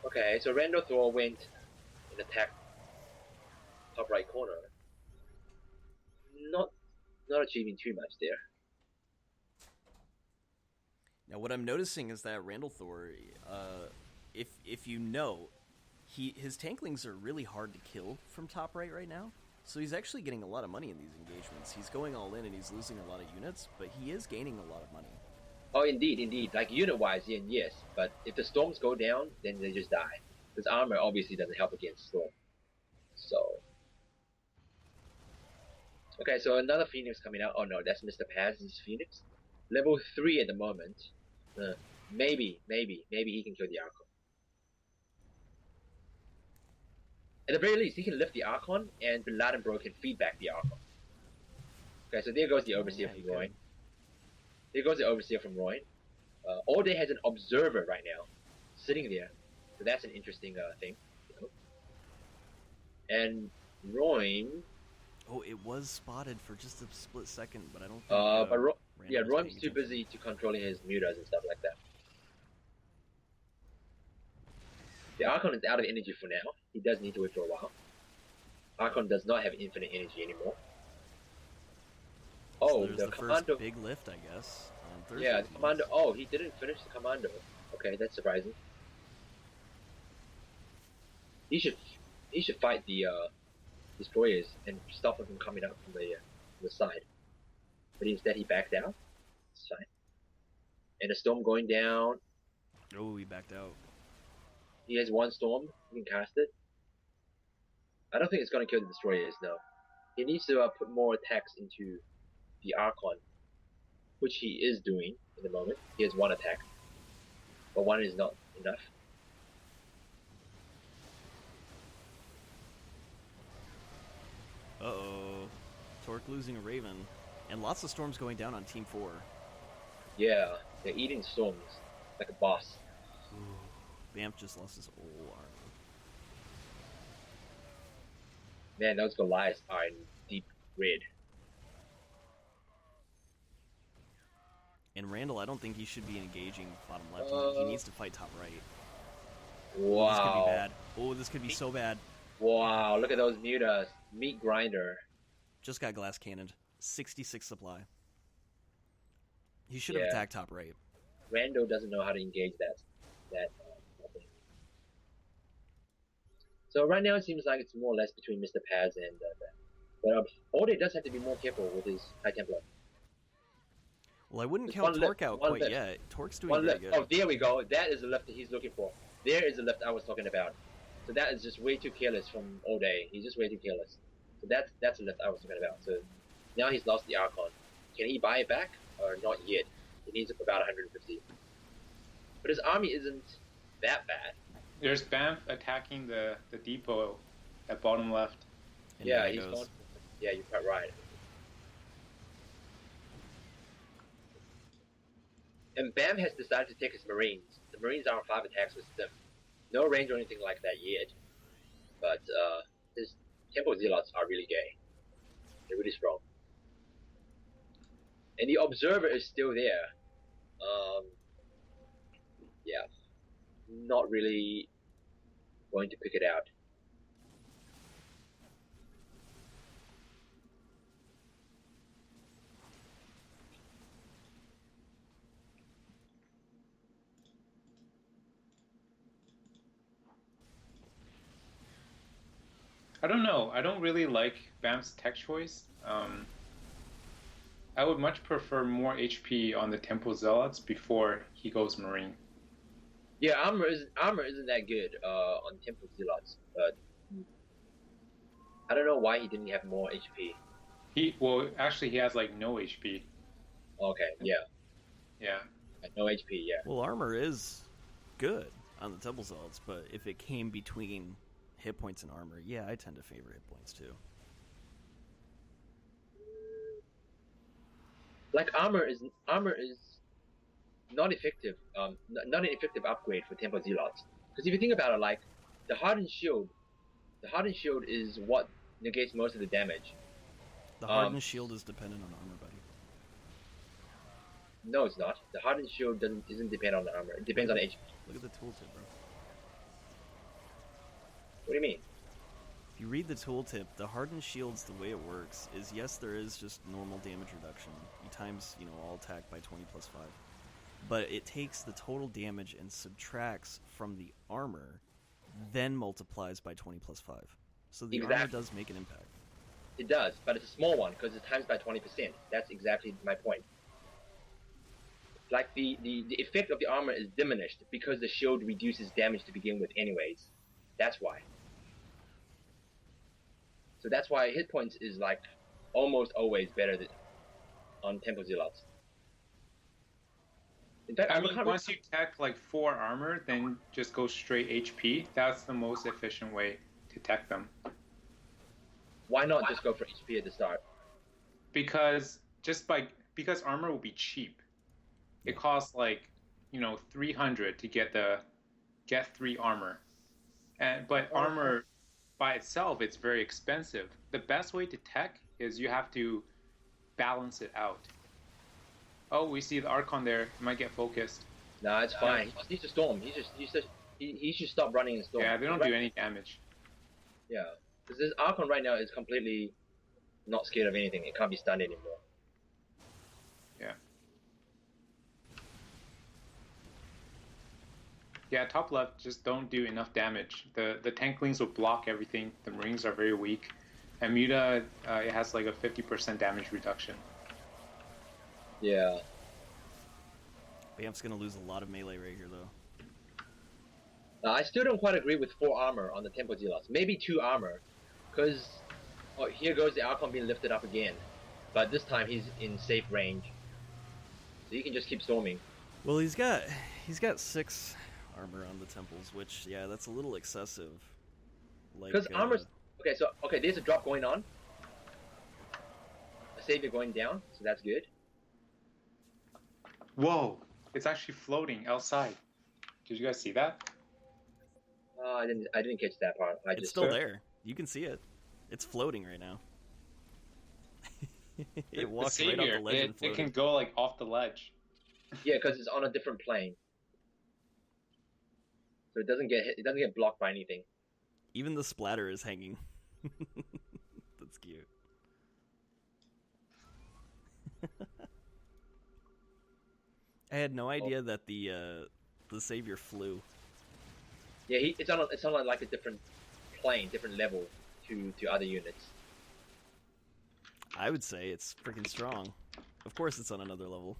Okay, so RandAIthor went and attacked top right corner. Not achieving too much there. Now, what I'm noticing is that RandAIthor, if you know, his tanklings are really hard to kill from top right now. So he's actually getting a lot of money in these engagements. He's going all in and he's losing a lot of units, but he is gaining a lot of money. Oh, indeed. Like, unit-wise, yes. But if the storms go down, then they just die. Because armor obviously doesn't help against storm. So... Okay, so another Phoenix coming out. Oh no, that's MrPaz's Phoenix. Level 3 at the moment. Maybe he can kill the Archon. At the very least, he can lift the Archon, and Binladenbro can feed back the Archon. Okay, so there goes the Overseer from RoiM. There goes the Overseer from RoiM. AllDay has an Observer right now, sitting there. So that's an interesting thing. You know? And RoiM... Oh, it was spotted for just a split second, but I don't think... but RoiM's too busy to controlling his mutas and stuff like that. The Archon is out of energy for now. He does need to wait for a while. Archon does not have infinite energy anymore. Oh, so the Commando... first big lift, I guess. On Thursday. Yeah, the Commando... Oh, he didn't finish the Commando. Okay, that's surprising. He should fight the destroyers and stop them from coming out from the side. but instead he backed out. It's fine. And the storm going down. Oh, he backed out. He has one storm. He can cast it. I don't think it's gonna kill the destroyers, no. He needs to put more attacks into the Archon, which he is doing in the moment. He has one attack, but one is not enough. Uh-oh. TORQ losing a Raven. And lots of storms going down on Team 4. Yeah, they're eating storms like a boss. Ooh. BAMF just lost his whole armor. Man, those Goliaths are in deep red. And Randall, I don't think he should be engaging bottom left. He needs to fight top right. Wow. This could be bad. Oh, this could be so bad. Wow, look at those mutas. Meat grinder. Just got glass cannoned. 66 supply. He should have attacked top right. Rando doesn't know how to engage that thing. So right now it seems like it's more or less between MrPaz and but AllDay does have to be more careful with his High Templar. Well, I wouldn't count TORQ out quite yet. TORQ's doing very good. Oh, there we go. That is the lift that he's looking for. There is the lift I was talking about. So that is just way too careless from AllDay. He's just way too careless. So that's the lift I was talking about. So now he's lost the Archon. Can he buy it back or not yet? He needs about 150. But his army isn't that bad. There's BAMF attacking the depot at bottom left. And Yeah, he's gone. Yeah, you're quite right. And BAM has decided to take his Marines. The Marines are on 5 attacks with them. No range or anything like that yet. But his Temple Zealots are really gay. They're really strong. And the Observer is still there. Yeah. Not really going to pick it out. I don't know. I don't really like BAMF's tech choice. I would much prefer more HP on the Temple Zealots before he goes Marine. Yeah, armor isn't that good on Temple Zealots, but I don't know why he didn't have more HP. Actually he has like no HP. Okay, yeah. Yeah. No HP, yeah. Well, armor is good on the Temple Zealots, but if it came between hit points and armor, yeah, I tend to favor hit points too. Like armor is not effective. Not an effective upgrade for Temple Zealots. Because if you think about it, like the hardened shield is what negates most of the damage. The hardened shield is dependent on armor, buddy. No, it's not. The hardened shield isn't depend on the armor. It depends on the HP. Look at the tooltip, bro. What do you mean? If you read the tooltip, the hardened shields, the way it works is, yes, there is just normal damage reduction. You times, all attack by 20 plus 5. But it takes the total damage and subtracts from the armor, then multiplies by 20 plus 5. So the armor does make an impact. It does, but it's a small one because it's times by 20%. That's exactly my point. Like the effect of the armor is diminished because the shield reduces damage to begin with anyways. That's why. So that's why hit points is like almost always better than on Temple Zealots. In fact, once you tech like 4 armor, then just go straight HP. That's the most efficient way to tech them. Why not just go for HP at the start? Because armor will be cheap. It costs like 300 to get 3 armor, but armor by itself it's very expensive. The best way to tech is you have to balance it out. Oh, we see the Archon there. It might get focused. Nah, it's fine. He just needs to storm. He should stop running and storm. Yeah, they don't do any damage. Yeah, because this Archon right now is completely not scared of anything. It can't be stunned anymore. Yeah. Yeah, top left, just don't do enough damage. The tanklings will block everything. The Marines are very weak. And Muta, it has like a 50% damage reduction. Yeah. BAMF's gonna lose a lot of melee right here, though. I still don't quite agree with 4 armor on the Tempo Delos. Maybe 2 armor, because here goes the Archon being lifted up again, but this time he's in safe range, so you can just keep storming. Well, he's got 6 armor on the temples, which that's a little excessive. Like, because armor's okay. There's a drop going on, a savior going down, so that's good. Whoa! It's actually floating outside. Did you guys see that? I didn't catch that part. It's still there. You can see it. It's floating right now. It walks right off the ledge and floated. It can go like off the ledge. Yeah, because it's on a different plane, so it doesn't get hit, it doesn't get blocked by anything. Even the splatter is hanging. That's cute. I had no idea that the savior flew. Yeah, it's on like a different plane, different level to other units. I would say it's freaking strong. Of course, it's on another level.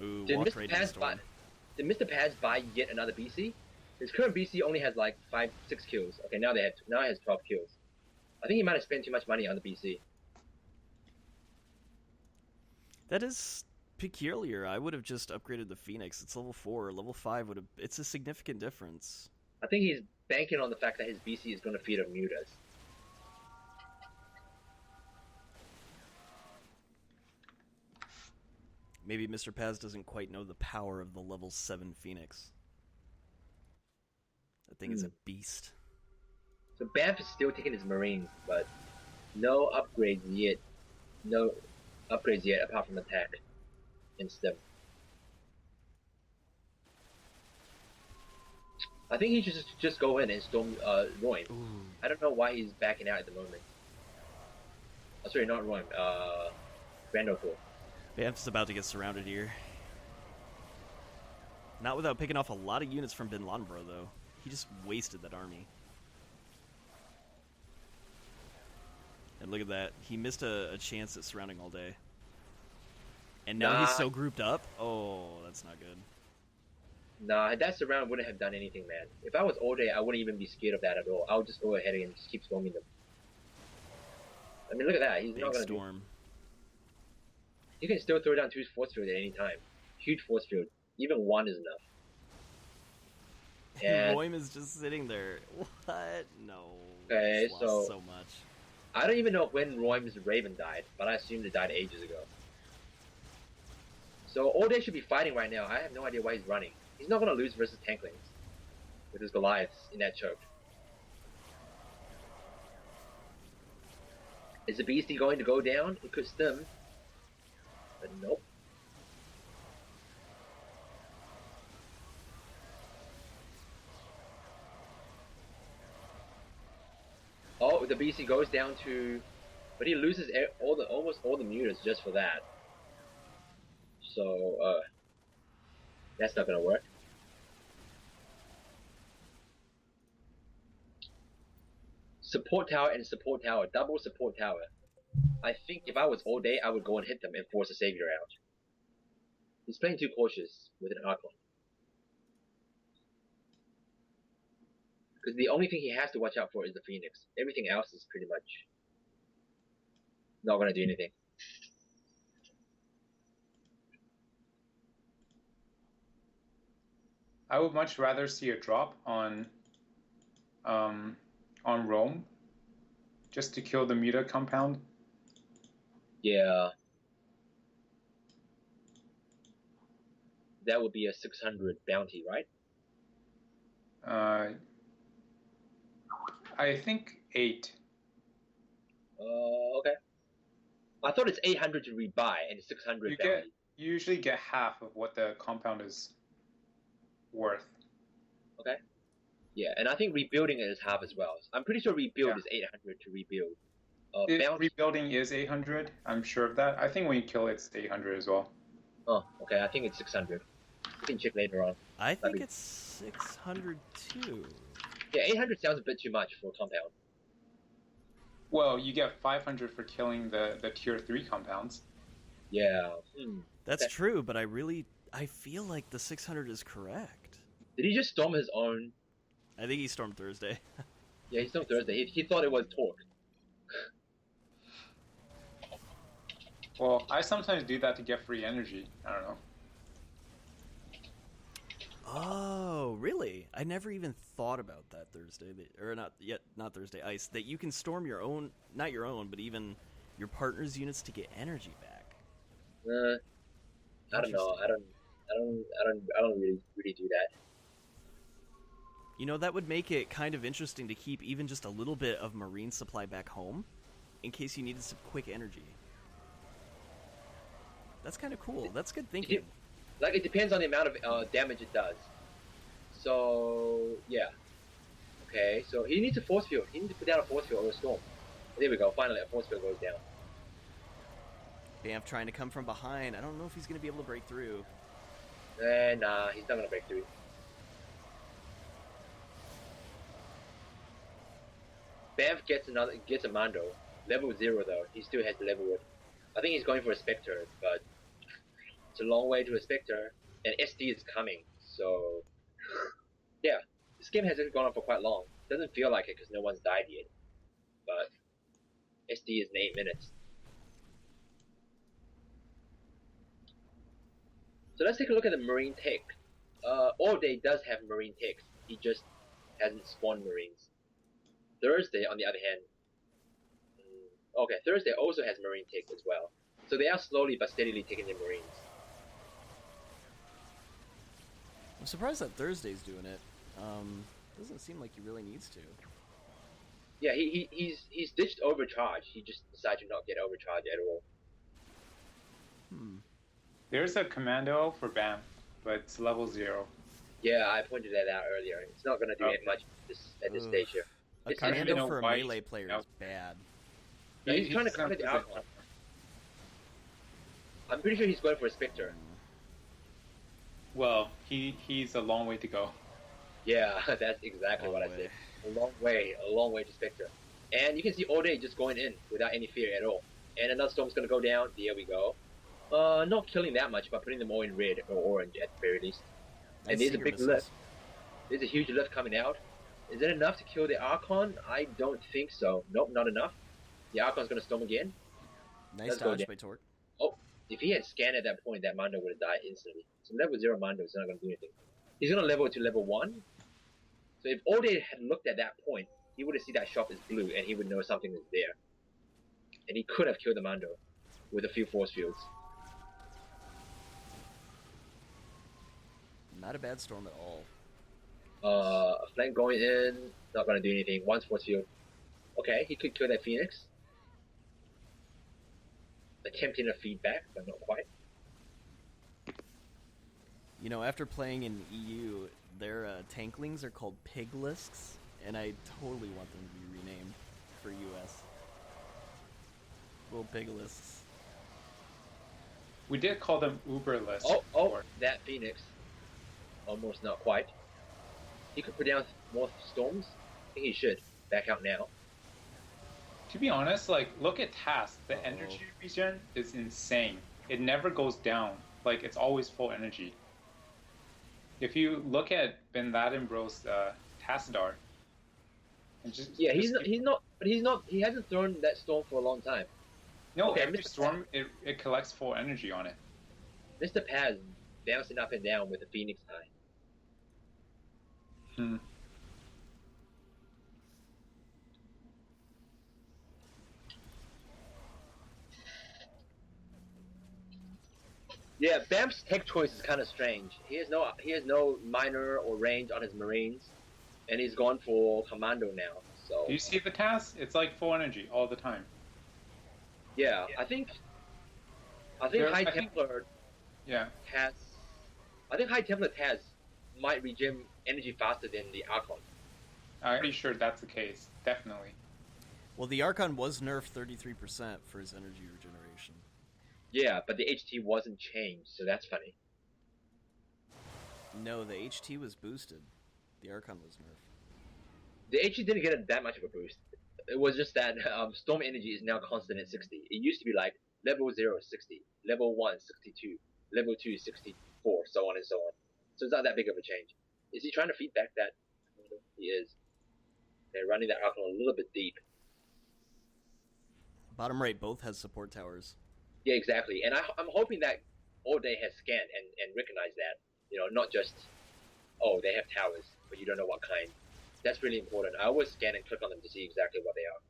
Ooh, Did walked right into the storm. Did MrPaz buy yet another BC? His current BC only has like 5-6 kills. Okay, now he has 12 kills. I think he might have spent too much money on the BC. That is peculiar. I would have just upgraded the Phoenix. It's level 4. Level 5 would have... It's a significant difference. I think he's banking on the fact that his BC is going to feed on mutas. Maybe MrPaz doesn't quite know the power of the level 7 Phoenix. That thing is a beast. So BAMF is still taking his Marines, but no upgrades yet. No upgrades yet apart from attack and stem. I think he should just go in and storm RoiM. I don't know why he's backing out at the moment. Oh, sorry, not RoiM. RandAIthor. BAMF's about to get surrounded here. Not without picking off a lot of units from Binladenbro, though. He just wasted that army. And look at that. He missed a chance at surrounding AllDay. And now he's so grouped up. Oh, that's not good. Nah, that surround wouldn't have done anything, man. If I was AllDay, I wouldn't even be scared of that at all. I would just go ahead and just keep storming them. I mean, look at that. He's not going to storm. You can still throw down 2 force field at any time. Huge force field. Even 1 is enough. And RoiM is just sitting there. What? No. Okay, he's lost so much. I don't even know when RoiM's Raven died, but I assumed it died ages ago. So AllDay should be fighting right now. I have no idea why he's running. He's not going to lose versus Tanklings with his Goliaths in that choke. Is the Beastie going to go down? It could stem. But nope. Oh, the BC goes down to, but he loses almost all the mutas just for that. So that's not gonna work. Support tower and support tower, double support tower. I think if I was AllDay, I would go and hit them and force a savior out. He's playing too cautious with an Archon. Because the only thing he has to watch out for is the Phoenix. Everything else is pretty much not going to do anything. I would much rather see a drop on RoiM, just to kill the muta compound. Yeah. That would be a 600 bounty, right? I think 8. Okay. I thought it's 800 to rebuy and 600 bounty. You usually get half of what the compound is worth. Okay. Yeah, and I think rebuilding it is half as well. I'm pretty sure rebuild is 800 to rebuild. Rebuilding is 800. I'm sure of that. I think when you kill it, it's 800 as well. Oh, okay. I think it's 600. We can check later on. I think it's 600 too. Yeah, 800 sounds a bit too much for a compound. Well, you get 500 for killing the tier 3 compounds. Yeah. That's true, but I feel like the 600 is correct. Did he just storm his own? I think he stormed Thursday. Yeah, he stormed Thursday. He thought it was TORQ. Well, I sometimes do that to get free energy. I don't know. Oh, really? I never even thought about that Thursday. Or not Thursday, Ice. That you can storm your own, not your own, but even your partner's units to get energy back. I don't know. I don't really do that. You know, that would make it kind of interesting to keep even just a little bit of marine supply back home in case you needed some quick energy. That's kind of cool. That's good thinking. Like, it depends on the amount of damage it does. So, yeah. Okay, so he needs a force field. He needs to put down a force field or a storm. There we go. Finally, a force field goes down. BAMF trying to come from behind. I don't know if he's going to be able to break through. Nah, he's not going to break through. BAMF gets a Mando. Level 0, though. He still has to level it. I think he's going for a Spectre, but it's a long way to a Spectre, and SD is coming, so yeah, this game hasn't gone on for quite long. Doesn't feel like it because no one's died yet, but SD is in 8 minutes. So let's take a look at the Marine tech. AllDay does have Marine techs, he just hasn't spawned Marines. Thursday, on the other hand, okay, Thursday also has Marine tech as well. So they are slowly but steadily taking their Marines. I'm surprised that Thursday's doing it. Doesn't seem like he really needs to. Yeah, he's ditched overcharge. He just decided to not get overcharged at all. There's a commando for BAMF, but it's level 0. Yeah, I pointed that out earlier. It's not going to do much at this stage here. A commando for a melee player is bad. Yeah, he's trying to cut it out. I'm pretty sure he's going for a Spectre. Well, he's a long way to go. Yeah, that's exactly what I said. A long way to Spectre. And you can see AllDay just going in without any fear at all. And another storm's going to go down. There we go. Not killing that much, but putting them all in red or orange at the very least. And there's a big lift. There's a huge lift coming out. Is that enough to kill the Archon? I don't think so. Nope, not enough. The Archon's going to storm again. Nice dodge by TORQ. Oh, if he had scanned at that point, that Mando would have died instantly. So level 0 Mando is not going to do anything. He's going to level to level 1. So if AllDay had looked at that point, he would have seen that shop is blue and he would know something is there. And he could have killed the Mando with a few force fields. Not a bad storm at all. A flank going in, not going to do anything. One force field. Okay, he could kill that Phoenix. Attempting a feedback, but not quite. You know, after playing in EU, their tanklings are called piglisks, and I totally want them to be renamed for US. Little piglisks. We did call them Uberless. Oh, that Phoenix. Almost not quite. He could put down more storms. I think he should. Back out now. To be honest, like, look at TAS. The energy regen is insane. It never goes down. Like, it's always full energy. If you look at Binladenbro's Tassadar, he hasn't thrown that storm for a long time. No, okay, every storm it collects full energy on it. MrPaz bouncing up and down with the Phoenix High. Yeah, BAMF's tech choice is kind of strange. He has no minor or range on his Marines, and he's gone for Commando now. So do you see the TAS? It's like full energy all the time. Yeah, I think High Templar has. I think High Templar TAS might regen energy faster than the Archon. I'm pretty sure that's the case. Definitely. Well, the Archon was nerfed 33% for his energy regeneration. Yeah, but the HT wasn't changed, so that's funny. No, the HT was boosted. The Archon was nerfed. The HT didn't get that much of a boost. it was just that storm energy is now constant at 60. It used to be like level 0 60, level 1 62, level 2 64, so on and so on. So it's not that big of a change. Is he trying to feed back that? He is. They're running that Archon a little bit deep. Bottom right both has support towers. Yeah, exactly. And I'm hoping that AllDay has scanned and recognized that. You know, not just, oh, they have towers, but you don't know what kind. That's really important. I always scan and click on them to see exactly what they are.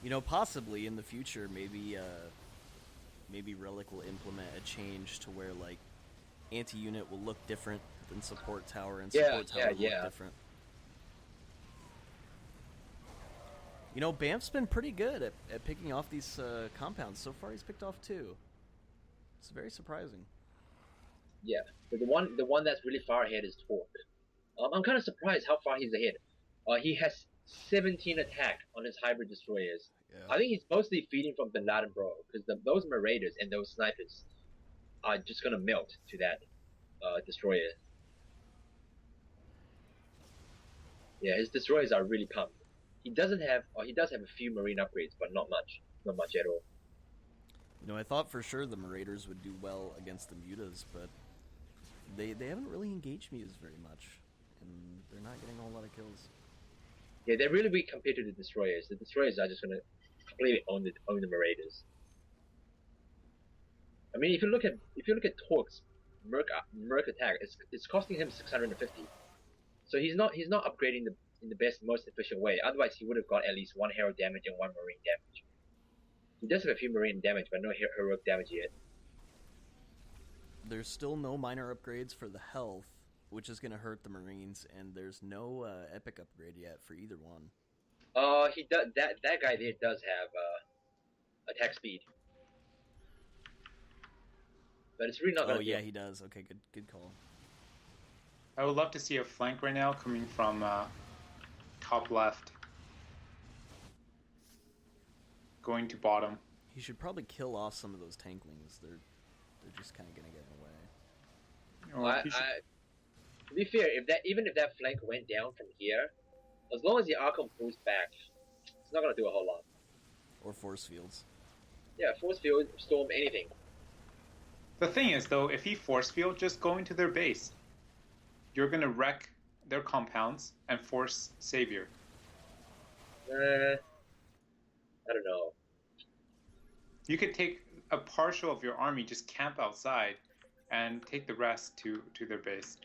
You know, possibly in the future, maybe Relic will implement a change to where like anti-unit will look different than support tower, and support tower will look different. You know, BAMF's been pretty good at picking off these compounds. So far, he's picked off 2. It's very surprising. Yeah, but the one that's really far ahead is TORQ. I'm kind of surprised how far he's ahead. He has 17 attack on his hybrid destroyers. Yeah. I think he's mostly feeding from Binladenbro, because those Marauders and those snipers are just gonna melt to that destroyer. Yeah, his destroyers are really pumped. He does have a few marine upgrades, but not much at all. You know, I thought for sure the Marauders would do well against the Mutas, but they haven't really engaged Mutas very much, and they're not getting a whole lot of kills. Yeah, they're really weak compared to the destroyers. The destroyers are just gonna completely own the Marauders. I mean, if you look at TORQ's Merc attack, it's costing him 650. So he's not upgrading in the best, most efficient way. Otherwise, he would have got at least 1 hero damage and 1 marine damage. He does have a few marine damage, but no heroic damage yet. There's still no minor upgrades for the health, which is going to hurt the marines, and there's no epic upgrade yet for either one. He does that guy there does have attack speed, but it's really not. Oh yeah, he does. Okay, good call. I would love to see a flank right now coming from top left, going to bottom. He should probably kill off some of those tanklings. They're just kind of gonna get in the way. To be fair, even if that flank went down from here, as long as the Archon pulls back, it's not gonna do a whole lot. Or force fields. Yeah, force field, storm, anything. The thing is, though, if he force field, just go into their base. You're gonna wreck their compounds and force Savior. I don't know. You could take a partial of your army, just camp outside, and take the rest to their base.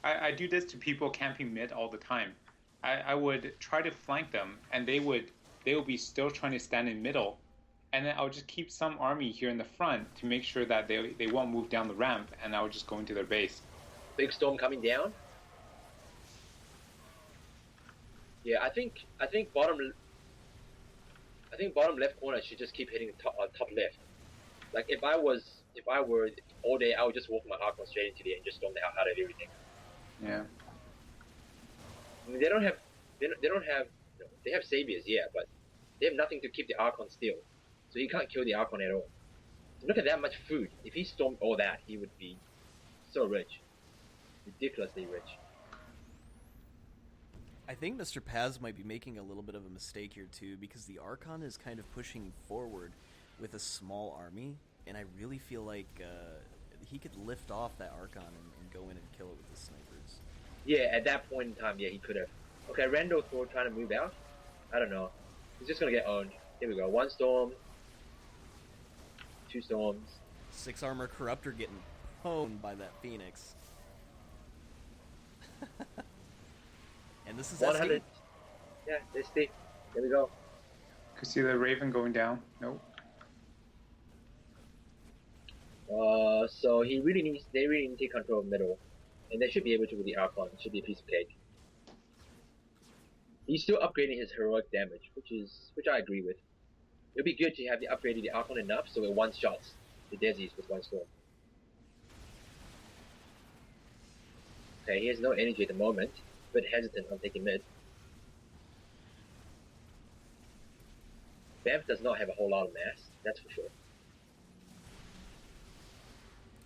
I do this to people camping mid all the time. I would try to flank them, and they would be still trying to stand in middle, and then I would just keep some army here in the front to make sure that they won't move down the ramp, and I would just go into their base. Big storm coming down. Yeah, I think bottom left corner should just keep hitting top left. Like if I were AllDay, I would just walk my Archon straight into there and just storm the hell out of everything. Yeah. I mean, they have Saviors, yeah, but they have nothing to keep the Archon still. So he can't kill the Archon at all. Look at that much food. If he stormed all that, he would be so rich. Ridiculously rich. I think MrPaz might be making a little bit of a mistake here too, because the Archon is kind of pushing forward with a small army, and I really feel like he could lift off that Archon and go in and kill it with the snipers. Yeah, at that point in time, yeah, he could have. Okay, RandAIthor trying to move out. I don't know. He's just gonna get owned. Here we go. 1 storm. 2 storms. 6 armor corruptor getting honed by that Phoenix. And this is 100. Yeah, this thing. There we go. Could see the Raven going down. Nope. So they really need to take control of middle, and they should be able to with the Archon. It should be a piece of cake. He's still upgrading his heroic damage, which I agree with. It'd be good to have upgraded the Archon enough so it one-shots the Desis with 1 storm. Okay, he has no energy at the moment, but hesitant on taking mid. BAMF does not have a whole lot of mass, that's for sure.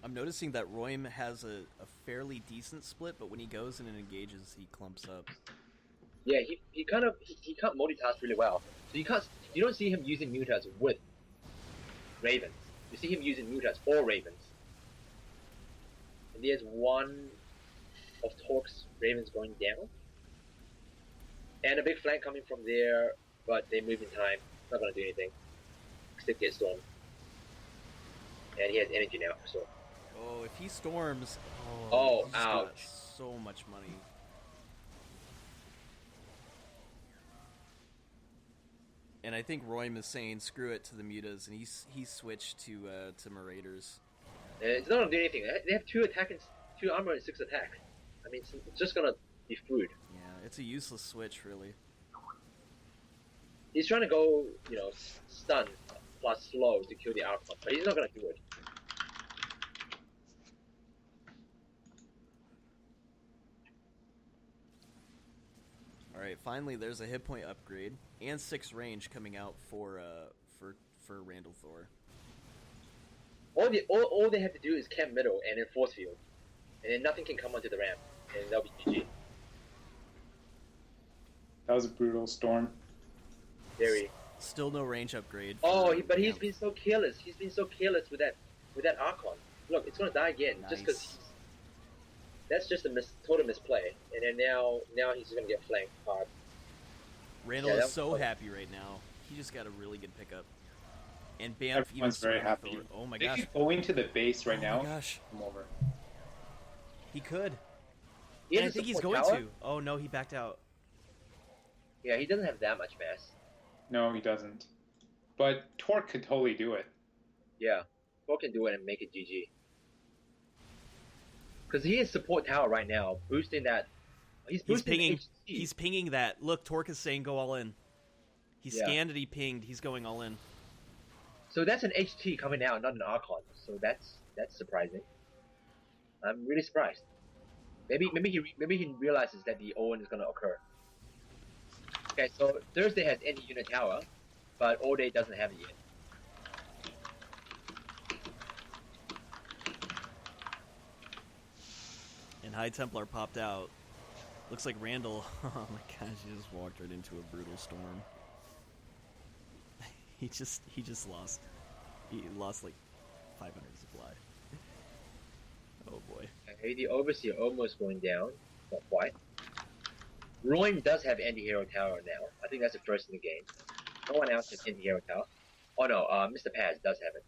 I'm noticing that RoiM has a fairly decent split, but when he goes in and engages, he clumps up. Yeah, he can't multitask really well. So you don't see him using mutas with Ravens. You see him using mutas or Ravens. And there's one of TORQ's Ravens going down. And a big flank coming from there, but they move in time. Not gonna do anything. Except get stormed. And he has energy now, so. Oh, if he storms, Oh, he's got ouch. so much money. And I think RoiM is saying screw it to the mutas, and he's switched to Marauders. It's not gonna do anything. They have 2 attack and 2 armor and 6 attack. I mean, it's just gonna be food. Yeah, it's a useless switch, really. He's trying to go, stun plus slow to kill the Archon, but he's not gonna do it. Alright, finally there's a hit point upgrade and 6 range coming out for RandAIthor. All they have to do is camp middle and then force field. And then nothing can come onto the ramp. And that'll be GG. That was a brutal storm. Very. Still no range upgrade. But he's been so careless. He's been so careless with that Archon. Look, it's gonna die again just because. That's just a total misplay. And then now he's gonna get flanked hard. Randall is so happy right now. He just got a really good pickup. And BAMF Everyone's very happy. Oh my If gosh. he's going to the base right now, Oh my gosh. I'm over. He could. He And I has a think he's support going tower. to. Oh no, he backed out. Yeah, he doesn't have that much mass. No, he doesn't. But TORQ could totally do it. Yeah, TORQ can do it and make it GG. Because he has support tower right now, boosting that. He's boosting HT. He's pinging that. Look, TORQ is saying go all in. He scanned and he pinged. He's going all in. So that's an HT coming out, not an Archon. So that's surprising. I'm really surprised. Maybe he realizes that the Owen is gonna occur. Okay, so Thursday has anti-unit tower, but AllDay doesn't have it yet. And High Templar popped out. Looks like Randall. Oh my gosh, he just walked right into a brutal storm. He just lost. He lost like 500 supply. Oh boy. Okay, the Overseer almost going down. Not quite. RoiM does have anti-hero tower now. I think that's the first in the game. No one else has anti-hero tower. Oh no, MrPaz does have it.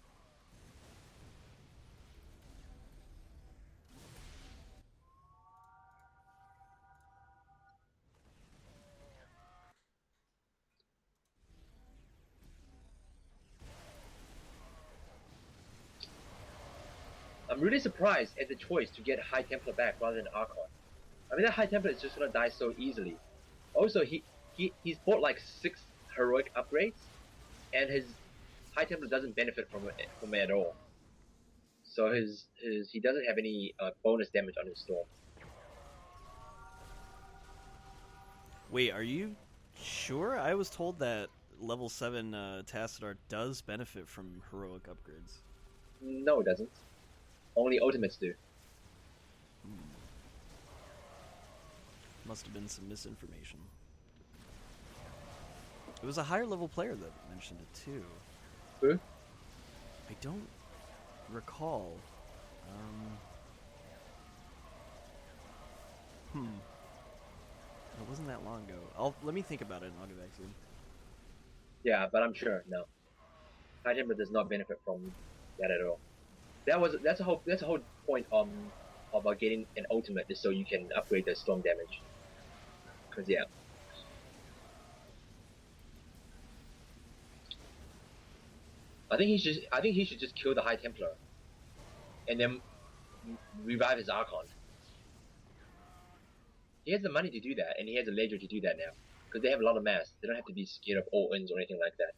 I'm really surprised at the choice to get High Templar back rather than Archon. I mean, that High Templar is just gonna die so easily. Also, he's bought like 6 heroic upgrades, and his High Templar doesn't benefit from it at all. So he doesn't have any bonus damage on his storm. Wait, are you sure? I was told that level 7 Tassadar does benefit from heroic upgrades. No, it doesn't. Only ultimates do. Must have been some misinformation. It was a higher level player that mentioned it too. Who? I don't recall. It wasn't that long ago. Let me think about it and I'll get back to you. Yeah, but I'm sure no. High Templar does not benefit from that at all. That's a whole point of getting an ultimate is so you can upgrade the storm damage. Cause yeah. I think he should just kill the High Templar, and then revive his Archon. He has the money to do that, and he has the ledger to do that now, because they have a lot of mass. They don't have to be scared of all-ins or anything like that.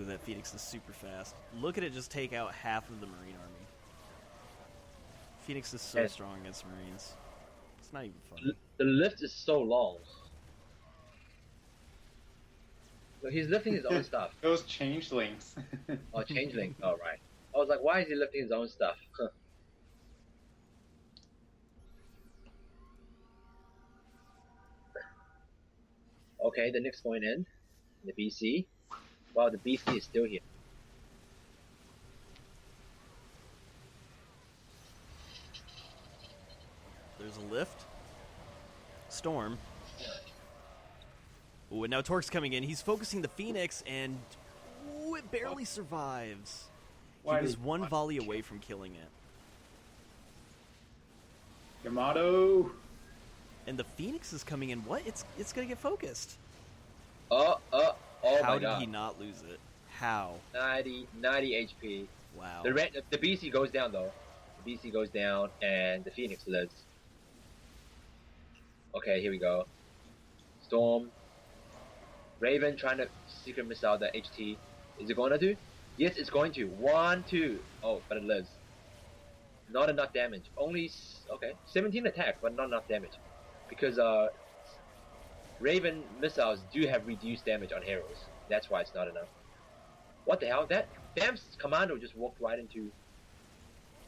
Ooh, that Phoenix is super fast. Look at it just take out half of the Marine army. Phoenix is so strong against Marines. It's not even funny. The lift is so long. So he's lifting his own stuff. Those changelings. Oh, changeling. Oh, right. I was like, why is he lifting his own stuff? Okay, the Nick's going in. The BC. Wow, the BC is still here. There's a lift. Storm. Ooh, and now TORQ's coming in. He's focusing the Phoenix, and ooh, it barely survives. He was one volley away from killing it. Yamato! And the Phoenix is coming in. What? It's gonna get focused. Oh How my did god. he not lose it? How? 90 HP. Wow. The BC goes down though. The BC goes down and the Phoenix lives. Okay, here we go. Storm. Raven trying to secret missile the HT. Is it going to do? Yes, it's going to. 1, 2. Oh, but it lives. Not enough damage. Only, okay, 17 attack, but not enough damage. Because Raven missiles do have reduced damage on heroes. That's why it's not enough. What the hell? That BAMF's commando just walked right into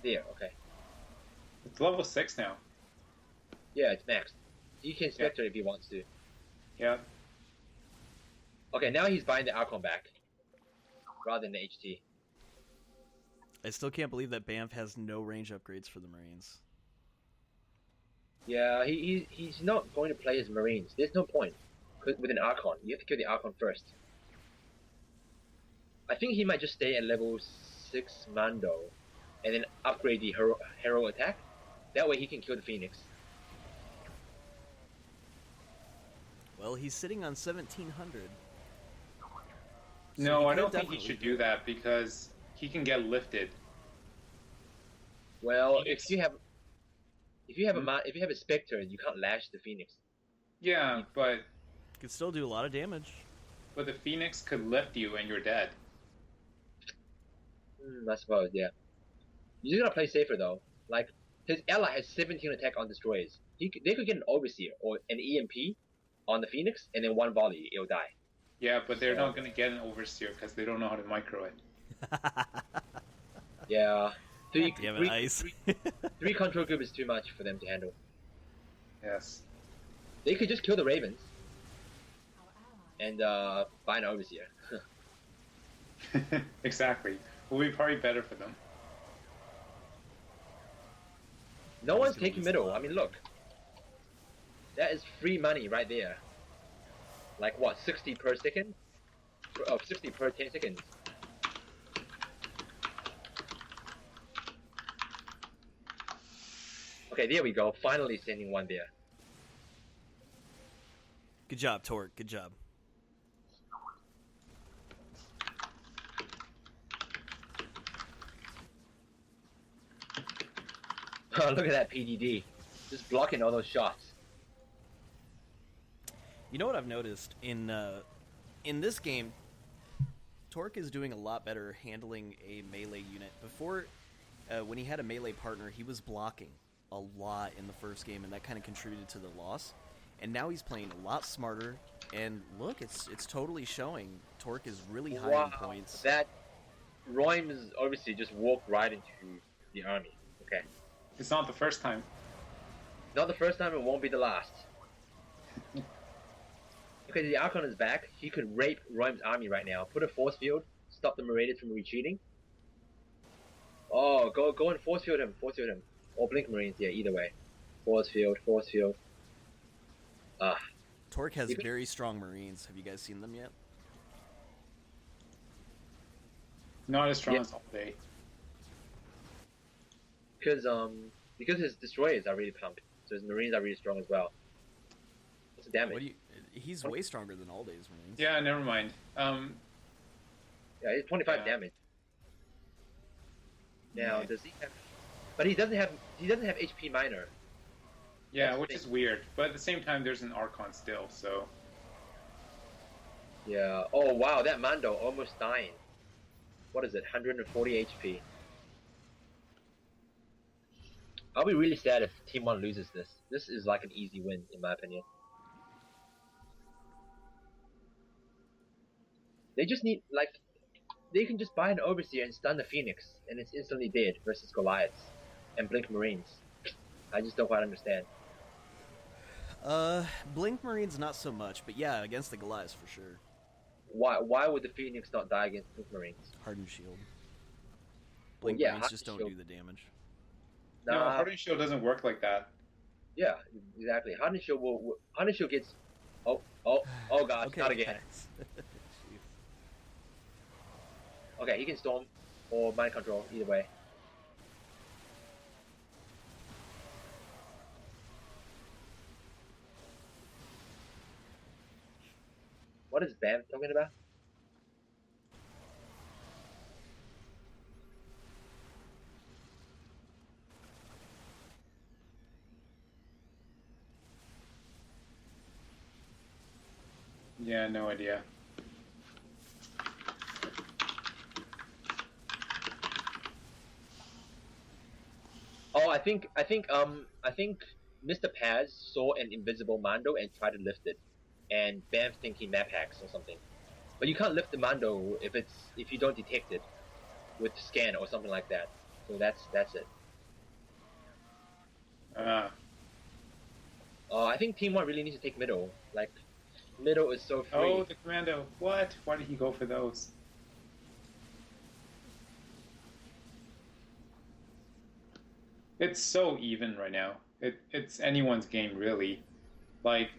there. Okay. It's level 6 now. Yeah, it's maxed. He can Spectre if he wants to. Yeah. Okay, now he's buying the Archon back. Rather than the HT. I still can't believe that BAMF has no range upgrades for the Marines. Yeah, he's not going to play as Marines. There's no point with an Archon. You have to kill the Archon first. I think he might just stay at level 6 Mando and then upgrade the hero attack. That way he can kill the Phoenix. Well, he's sitting on 1700. No, I don't think he should do that because he can get lifted. Well, if you have a Spectre, you can't lash the Phoenix. Yeah, but Could still do a lot of damage. But the Phoenix could lift you and you're dead. I suppose, yeah. You just gotta play safer though. Like his ally has 17 attack on destroyers. They could get an Overseer or an EMP on the Phoenix, and then one volley, it'll die. Yeah, but they're not gonna get an Overseer because they don't know how to micro it. Yeah. Three control group is too much for them to handle. Yes. They could just kill the Ravens and buy an Overseer. Exactly. Will be probably better for them. No one's taking middle. I mean, look. That is free money right there. Like what, 60 per second? Oh, 60 per 10 seconds. Okay, there we go. Finally sending one there. Good job, TORQ. Good job. Oh, look at that PDD. Just blocking all those shots. You know what I've noticed in this game, TORQ is doing a lot better handling a melee unit. Before, when he had a melee partner, he was blocking a lot in the first game, and that kind of contributed to the loss. And now he's playing a lot smarter, and look, it's totally showing. TORQ is really high in points. That RoiM is obviously just walked right into the army. Okay. It's not the first time. Not the first time, it won't be the last. Okay, the Archon is back. He could rape RoiM's army right now. Put a force field, stop the Marauders from retreating. Oh, go and force field him, Or Blink Marines, yeah, either way. Force field. TORQ has very strong Marines. Have you guys seen them yet? Not as strong as AllDay. Because his destroyers are really pumped, so his Marines are really strong as well. What's the damage? He's way stronger than AllDay's Marines. Yeah, never mind. Yeah, he's 25 damage. Now, does he have? But he doesn't have HP minor. Yeah, which is weird. But at the same time, there's an Archon still, so. Yeah. Oh wow, that Mando almost dying. what is it, 140 HP. I'll be really sad if Team 1 loses this. This is like an easy win, in my opinion. They just need, like, they can just buy an Overseer and stun the Phoenix, and it's instantly dead versus Goliaths and Blink Marines. I just don't quite understand. Blink Marines not so much, but yeah, against the Goliaths for sure. Why would the Phoenix not die against Blink Marines? Hardened Shield. Blink Well, yeah, Marines just don't Shield. do the damage. No, Hardened Shield doesn't work like that. Yeah, exactly. Hardened Shield Hardened Shield gets. Oh gosh, Okay, not again. Jeez. Okay, he can storm or mind control, either way. What is BAMF talking about? Yeah, no idea. Oh, I think MrPaz saw an invisible Mando and tried to lift it, and BAMF think he map hacks or something. But you can't lift the Mando if you don't detect it with scan or something like that. So that's it. I think Team 1 really needs to take middle. Like, middle is so free. Oh, the commando. What? Why did he go for those? It's so even right now. It's anyone's game, really. Like,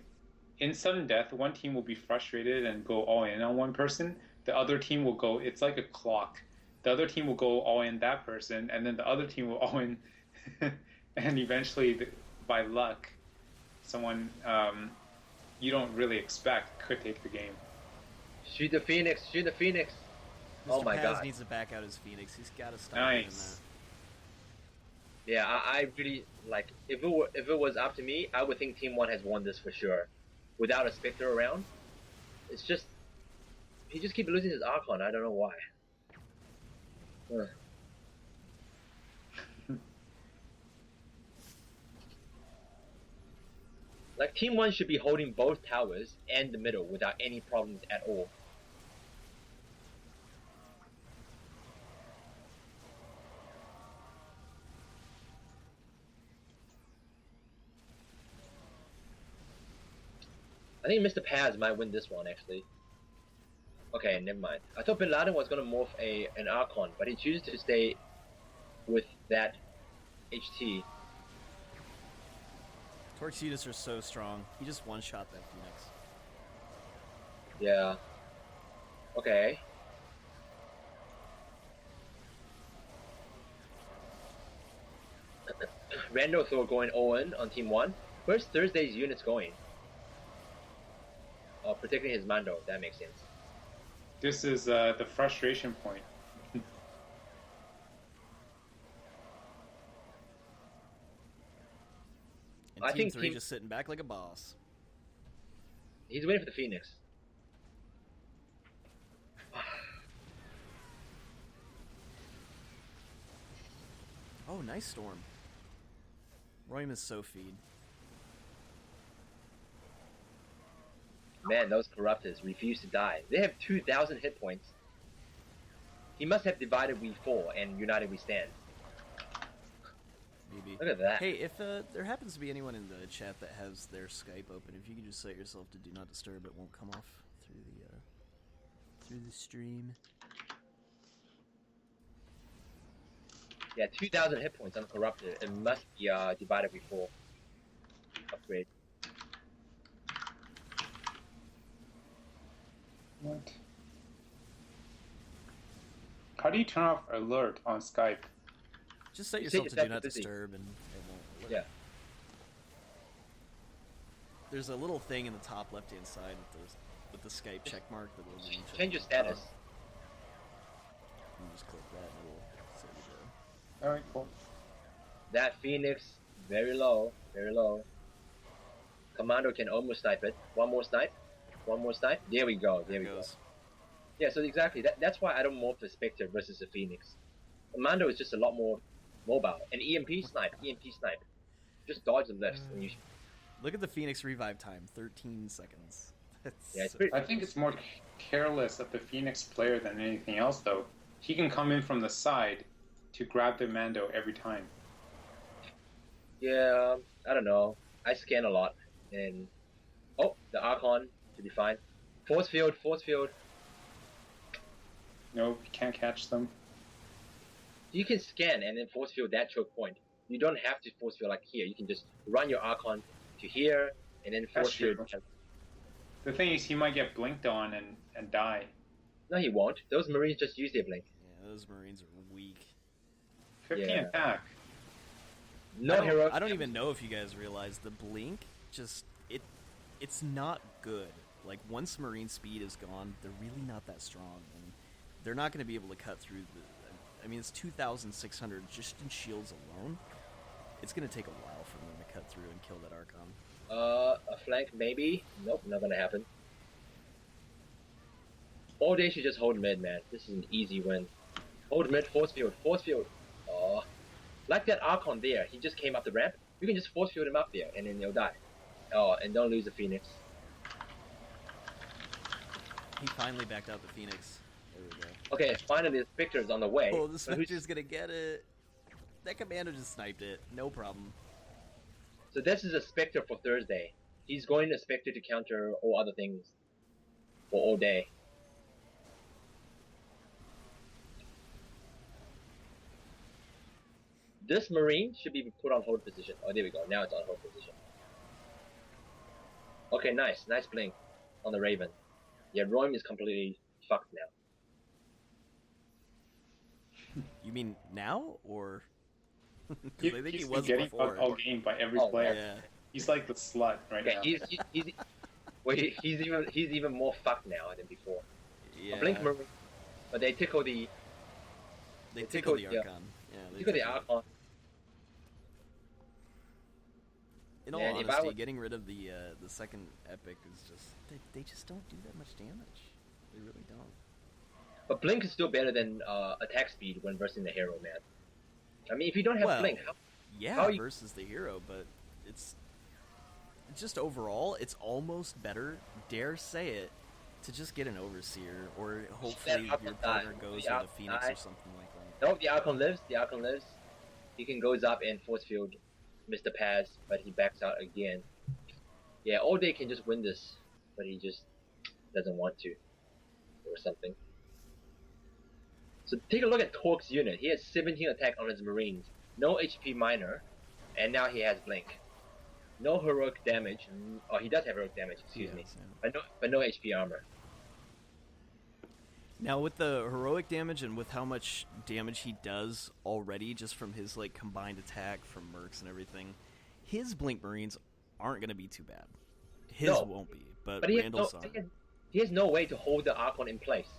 in sudden death, one team will be frustrated and go all in on one person. The other team will go, it's like a clock. The other team will go all in that person, and then the other team will all in. And eventually, by luck, someone you don't really expect could take the game. Shoot the Phoenix! Shoot the Phoenix! Oh my Paz god. needs to back out his Phoenix. He's got to stop doing Nice. that. Yeah, I really, like, if it was up to me, I would think Team 1 has won this for sure. Without a Spectre around. It's just, he just keeps losing his Archon, I don't know why. Ugh. Like, Team 1 should be holding both towers and the middle without any problems at all. I think MrPaz might win this one, actually. Okay, never mind. I thought Bin Laden was gonna morph an Archon, but he chooses to stay with that HT. TORQ's Cetus are so strong. He just one-shot that Phoenix. Yeah. Okay. RandAIthor going all in on Team 1. Where's Thursday's units going? Oh, protecting his Mando. That makes sense. This is the frustration point. And I Team think 3 just sitting back like a boss. He's waiting for the Phoenix. Oh, nice storm. RoiM is so feed. Man, those Corruptors refuse to die. They have 2,000 hit points. He must have divided we fall and united we stand. Maybe. Look at that. Hey, if there happens to be anyone in the chat that has their Skype open, if you could just set yourself to do not disturb, it won't come off through the stream. Yeah, 2,000 hit points on Corruptor. It must be divided we fall. Upgrade. What? How do you turn off alert on Skype? Just set You yourself set to yourself do not to busy. disturb and it won't alert. Yeah. There's a little thing in the top left-hand side with the Skype check mark that will Change your status. You just click that and it'll set you down. Alright, cool. That Phoenix, very low, very low. Commando can almost snipe it. One more snipe. One more snipe. There we go. There we go. Goes. Yeah, so exactly. That's why I don't morph the Spectre versus the Phoenix. Mando is just a lot more mobile. And EMP snipe. Just dodge the lifts and you. Look at the Phoenix revive time, 13 seconds. Yeah, it's pretty. I think it's more careless of the Phoenix player than anything else, though. He can come in from the side to grab the Mando every time. Yeah, I don't know. I scan a lot, and the Archon should be fine. Force field. Nope, you can't catch them. You can scan and then force field that choke point. You don't have to force field like here. You can just run your Archon to here and then force field. The thing is, he might get blinked on and die. No, he won't. Those Marines just use their blink. Yeah, those Marines are weak. 50 attack. No hero. I don't even know if you guys realize the blink it's not good. Like once Marine speed is gone, they're really not that strong, and they're not going to be able to cut through the. I mean, it's 2,600 just in shields alone. It's going to take a while for them to cut through and kill that Archon. A flank maybe. Nope, not gonna happen. AllDay should just hold mid, man. This is an easy win. Hold mid, force field. Oh, like that Archon there. He just came up the ramp. You can just force field him up there, and then he'll die. Oh, and don't lose the Phoenix. He finally backed out the Phoenix. There we go. Okay, finally the Spectre's on the way. Oh, the Spectre's gonna get it. That Commander just sniped it. No problem. So this is a Spectre for Thursday. He's going to Spectre to counter all other things for all day. This Marine should be put on hold position. Oh, there we go. Now it's on hold position. Okay, nice blink on the Raven. Yeah, RoiM is completely fucked now. Hmm. You mean now, or? Because I think he was getting before. all game by every player. Yeah. He's like the slut right now. He's even more fucked now than before. Yeah. A blink Marine, but they tickle the. They tickle the Archon. Yeah, they tickle the Archon. In all honesty, getting rid of the second epic is just they just don't do that much damage. They really don't. But blink is still better than attack speed when versing the hero, man. I mean, if you don't have blink, how you... versus the hero, but it's just overall, it's almost better, dare say it, to just get an Overseer, or hopefully your partner goes with a Phoenix or something like that. No, the Archon lives. He can goes up and force field MrPaz, but he backs out again. Yeah, AllDay can just win this, but he just doesn't want to, or something. So take a look at TORQ's unit. He has 17 attack on his Marines, no HP minor, and now he has blink. No heroic damage. Oh, he does have heroic damage. Excuse me, yeah. But no HP armor. Now with the heroic damage and with how much damage he does already, just from his like combined attack from Mercs and everything, his Blink Marines aren't going to be too bad. His won't be, but Randall's he has no way to hold the Archon in place.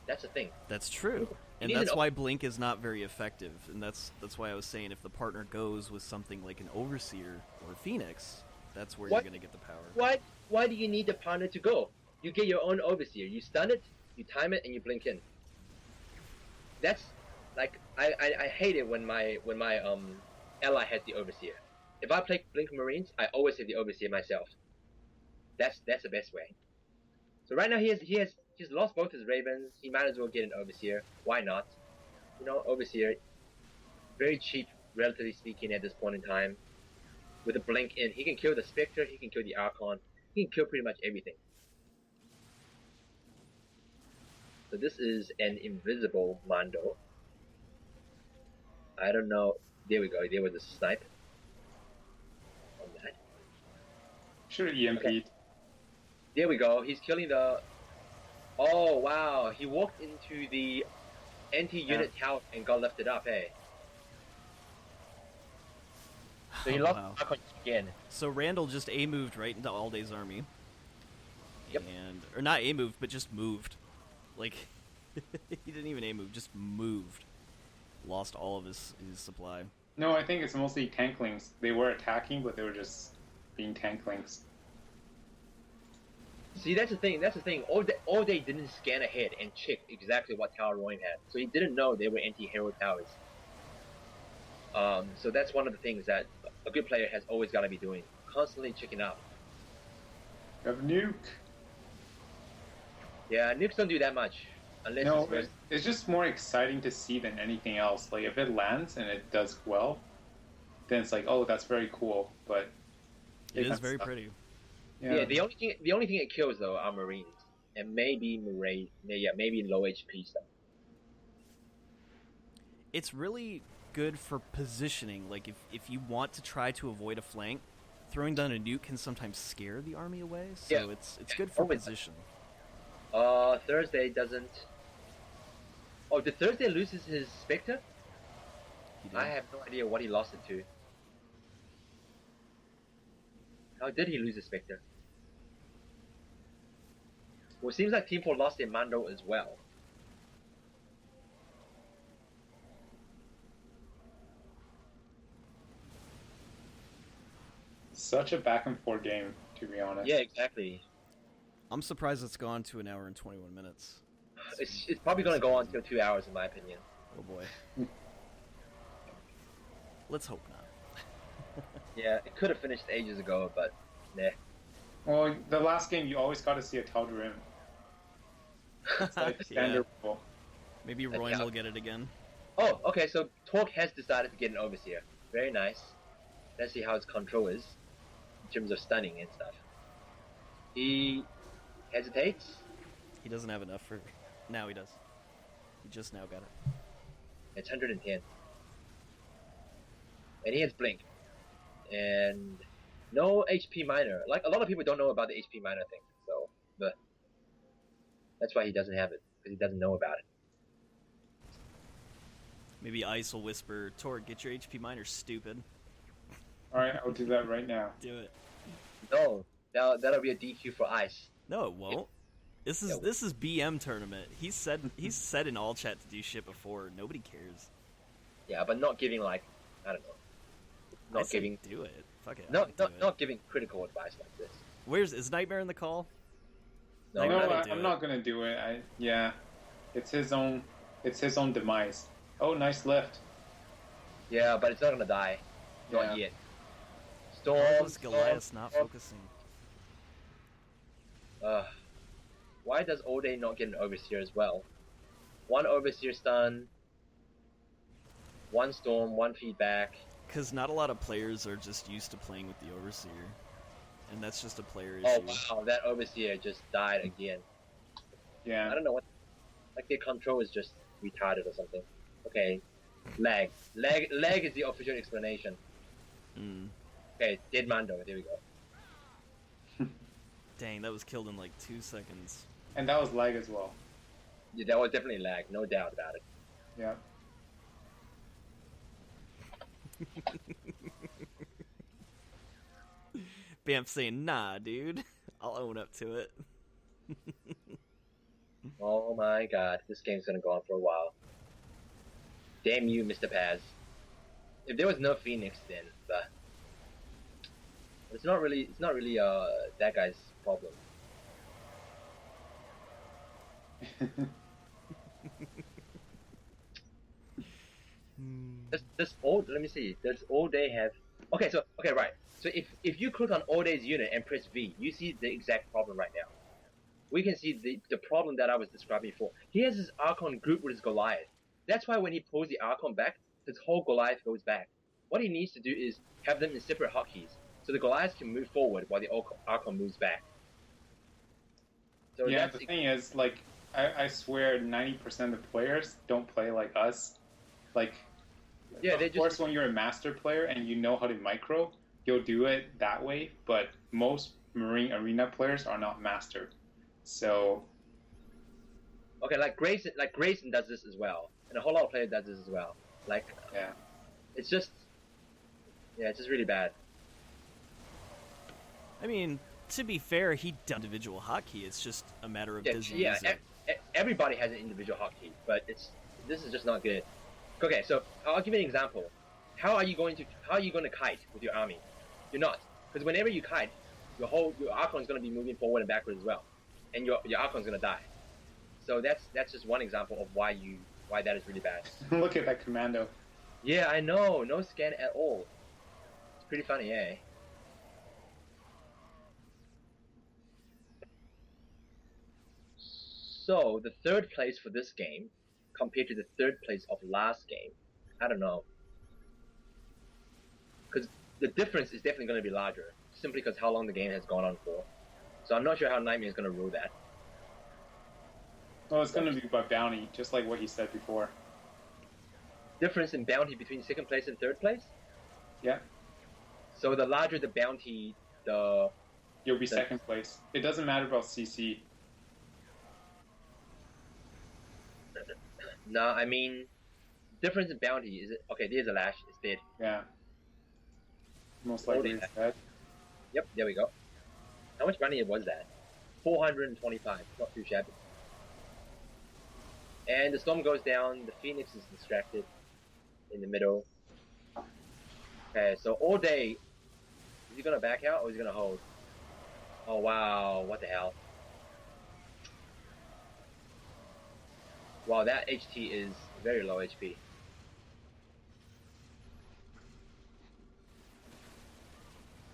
That's the thing. That's true, and that's why Blink is not very effective, and that's why I was saying if the partner goes with something like an Overseer or Phoenix, that's where you're going to get the power. Why do you need the partner to go? You get your own Overseer. You stun it, you time it, and you blink in. That's like I hate it when my ally has the Overseer. If I play Blink Marines, I always have the Overseer myself. That's the best way. So right now he's lost both his Ravens. He might as well get an Overseer. Why not? You know, Overseer, very cheap, relatively speaking, at this point in time. With a blink in, he can kill the Spectre, he can kill the Archon, he can kill pretty much everything. So this is an invisible Mando. I don't know. There we go. There was a snipe. On that. Should have EMP'd. Okay. There we go. He's killing the... Oh, wow. He walked into the anti-unit tower and got lifted up, hey. So he lost Archon again. So Randall just A-moved right into AllDay's army. Yep. Or not A-moved, but just moved. Like, he didn't even A-move, just moved. Lost all of his supply. No, I think it's mostly tanklings. They were attacking, but they were just being tanklings. See, that's the thing. AllDay didn't scan ahead and check exactly what tower RoiM had, so he didn't know they were anti-hero towers. So that's one of the things that a good player has always got to be doing, constantly checking out. You have a nuke. Yeah, nukes don't do that much, unless No, it's just more exciting to see than anything else. Like if it lands and it does well, then it's like, oh, that's very cool. But it is very pretty. Yeah. The only thing it kills though are Marines and maybe maybe low HP stuff. It's really good for positioning. Like if you want to try to avoid a flank, throwing down a nuke can sometimes scare the army away. So it's good for position. Thursday doesn't. Oh, did Thursday loses his Spectre? I have no idea what he lost it to. How did he lose his Spectre? Well, it seems like Team 4 lost their Mando as well. Such a back and forth game, to be honest. Yeah, exactly. I'm surprised it's gone to an hour and 21 minutes. It's probably going to go on till 2 hours, in my opinion. Oh boy. Let's hope not. Yeah, it could have finished ages ago, but nah. Well, the last game you always got to see a Tal'Darim. It's like standard rule. Maybe RoiM will get it again. Oh, okay, so TORQ has decided to get an Overseer. Very nice. Let's see how his control is, in terms of stunning and stuff. He hesitates. He doesn't have enough for... Now he does. He just now got it. It's 110. And he has Blink. And no HP minor. Like, a lot of people don't know about the HP minor thing, so... But that's why he doesn't have it, because he doesn't know about it. Maybe Ice will whisper, TORQ, get your HP minor, stupid. Alright, I'll do that right now. Do it. No, that'll be a DQ for Ice. No, it won't. This is BM tournament. He's said in all chat to do shit before. Nobody cares. Yeah, but not giving, like, I don't know. Not giving. Do it. Fuck it. Not giving critical advice like this. Is Nightmare in the call? No, I'm not gonna do it. It's his own demise. Oh, nice lift. Yeah, but it's not gonna die. Not yet. Storm. Why was Goliath not focusing? Why does AllDay not get an Overseer as well? One Overseer stun, one Storm, one feedback. Because not a lot of players are just used to playing with the Overseer. And that's just a player issue. Oh wow, that Overseer just died again. Yeah. I don't know what... Like, their control is just retarded or something. Okay. Lag is the official explanation. Okay, dead Mando, there we go. Dang, that was killed in like 2 seconds. And that was lag as well. Yeah, that was definitely lag, no doubt about it. Yeah. BAMF saying, nah, dude. I'll own up to it. Oh my god, this game's gonna go on for a while. Damn you, MrPaz. If there was no Phoenix, then it's not really that guy's problem. Let me see. Does AllDay have? Okay, right. So if you click on AllDay's unit and press V, you see the exact problem right now. We can see the problem that I was describing before. He has his Archon grouped with his Goliath. That's why when he pulls the Archon back, his whole Goliath goes back. What he needs to do is have them in separate hotkeys, so the Goliath can move forward while the Archon moves back. So yeah, the thing is, like, I swear 90% of players don't play like us. Like, yeah, of course when you're a master player and you know how to micro, you'll do it that way, but most Marine Arena players are not master. So... Okay, like Grayson does this as well, and a whole lot of players does this as well. Like, yeah, it's just really bad. I mean, to be fair, he does individual hotkey. It's just a matter of does he use it. Everybody has an individual hotkey, but this is just not good. Okay, so I'll give you an example. How are you going to kite with your army? You're not, because whenever you kite, your Archon is going to be moving forward and backward as well. and your Archon's gonna die. So that's just one example of why that is really bad. Look at that commando. Yeah, I know, no scan at all. It's pretty funny, eh? So the third place for this game, compared to the third place of last game, I don't know. Because the difference is definitely going to be larger, simply because how long the game has gone on for. So I'm not sure how Nightmare is going to rule that. Well, it's going to be by bounty, just like what he said before. Difference in bounty between second place and third place? Yeah. So the larger the bounty, you'll be second place. It doesn't matter about CC. No, I mean, difference in bounty is it? Okay, there's a Lash. It's dead. Yeah. Most likely it's dead. Yep, there we go. How much money was that? 425. Not too shabby. And the storm goes down. The Phoenix is distracted in the middle. Okay, so AllDay, is he gonna back out or is he gonna hold? Oh wow, what the hell? Wow, that HT is very low HP.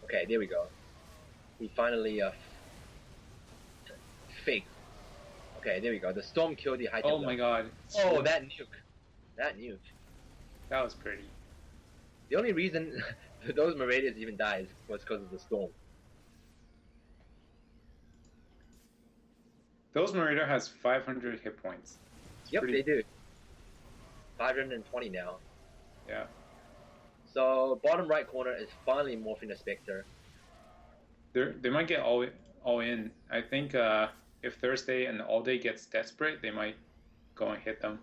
Okay, there we go. He finally fake. Okay, there we go. The storm killed the high Oh my god. Oh, that nuke. That nuke. That was pretty. The only reason those Marauders even died was because of the storm. Those Marauder has 500 hit points. Yep, they do. 520 now. Yeah. So bottom right corner is finally morphing a Spectre. They might get all in. I think if Thursday and AllDay gets desperate, they might go and hit them.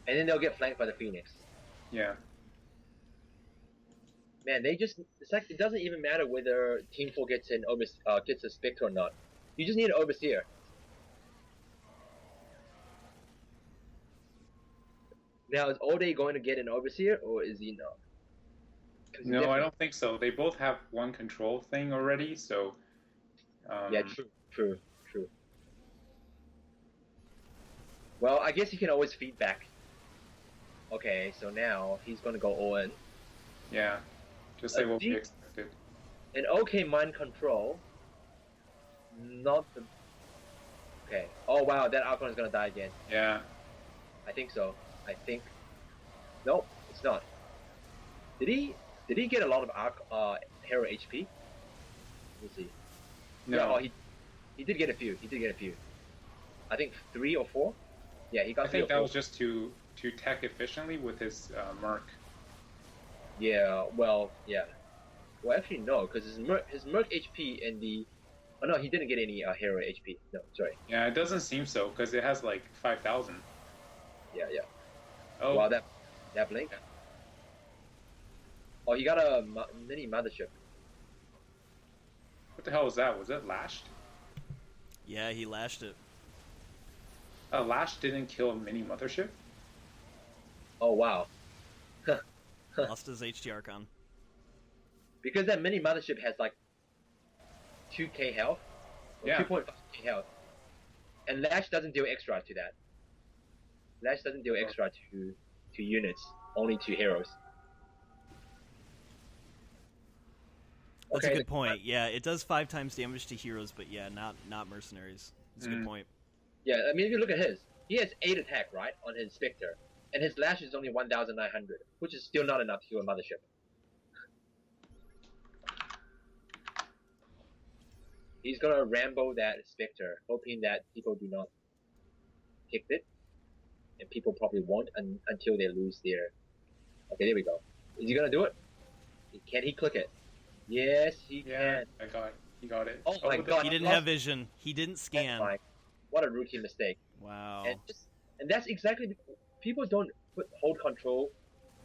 And then they'll get flanked by the Phoenix. Yeah. Man, it's like it doesn't even matter whether Team 4 gets a Spectre or not. You just need an Overseer. Now, is AllDay going to get an Overseer, or is he not? No, I don't think so. They both have one control thing already, so... yeah, true. Well, I guess you can always feedback. Okay, so now he's going to go all in. Yeah, just like what we expected. An okay mind control. Not the... Okay. Oh wow, that Archon is going to die again. Yeah. I think so. I think. Nope, it's not. Did he get a lot of hero HP? Let me see. No. Yeah, oh, he did get a few. I think 3 or 4. Yeah, he got. I think that was just to tech efficiently with his Merc. Yeah. Well, yeah. Well, actually no, because his Merc HP and the. Oh no, he didn't get any hero HP. No, sorry. Yeah, it doesn't seem so because it has like 5,000. Yeah. Oh. Wow, that blink. Oh, he got a mini mothership. What the hell was that? Was it lashed? Yeah, he lashed it. Lash didn't kill a mini mothership? Oh wow. Lost his HT Archon. Because that mini mothership has like 2k health. Yeah. 2.5k health. And Lash doesn't deal extra to that. Lash doesn't deal extra to units, only to heroes. That's a good point. Yeah, it does 5 times damage to heroes, but yeah, not mercenaries. That's a good point. Yeah, I mean, if you look at he has 8 attack, right, on his Spectre, and his Lash is only 1,900, which is still not enough to kill a mothership. He's gonna Rambo that Spectre, hoping that people do not pick it, and people probably won't until they lose their... Okay, there we go. Is he gonna do it? Can he click it? Yes, he can. He got it. Oh my god. He didn't have vision. He didn't scan. What a rookie mistake. Wow. And that's exactly... People don't hold control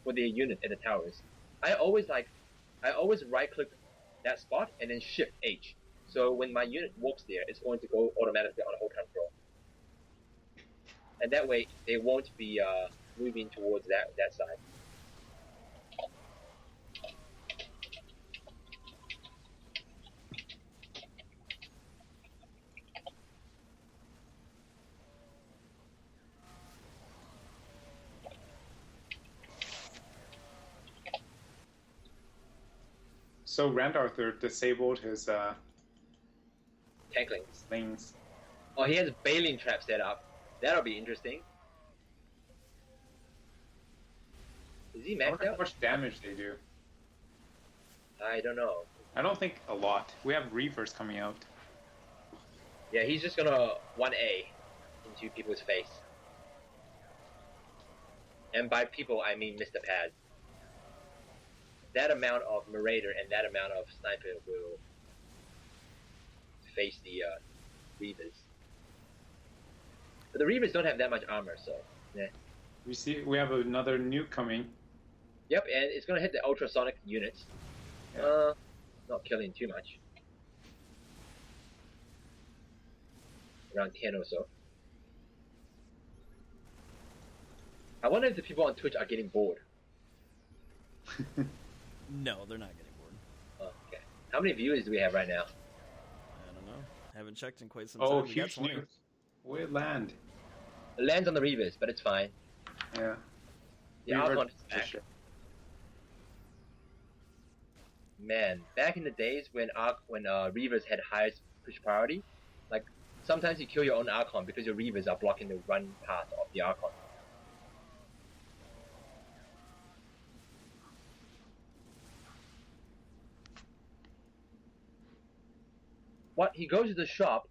for their unit at the towers. I always right click that spot and then shift H. So when my unit walks there, it's going to go automatically on hold control. And that way, they won't be moving towards that side. So RandAIthor disabled his Tankling. slings. Oh, he has Bailing trap set up. That'll be interesting. Is he I wonder maxed how out? much damage they do. I don't know. I don't think a lot. We have Reavers coming out. Yeah, he's just gonna 1A into people's face. And by people, I mean MrPaz. That amount of Marauder and that amount of Sniper will face the Reavers. But the Reavers don't have that much armor, so yeah. We have another nuke coming. Yep, and it's gonna hit the ultrasonic units. Yeah. Not killing too much. Around 10 or so. I wonder if the people on Twitch are getting bored. No, they're not getting bored. Oh, okay. How many viewers do we have right now? I don't know. Haven't checked in quite some time. Oh, We got huge 20. nuke. Where it land? It lands on the Reavers, but it's fine. Yeah. The Reaver Archon is back. position. Man, back in the days when Reavers had highest push priority, like sometimes you kill your own Archon because your Reavers are blocking the run path of the Archon. What? He goes to the shop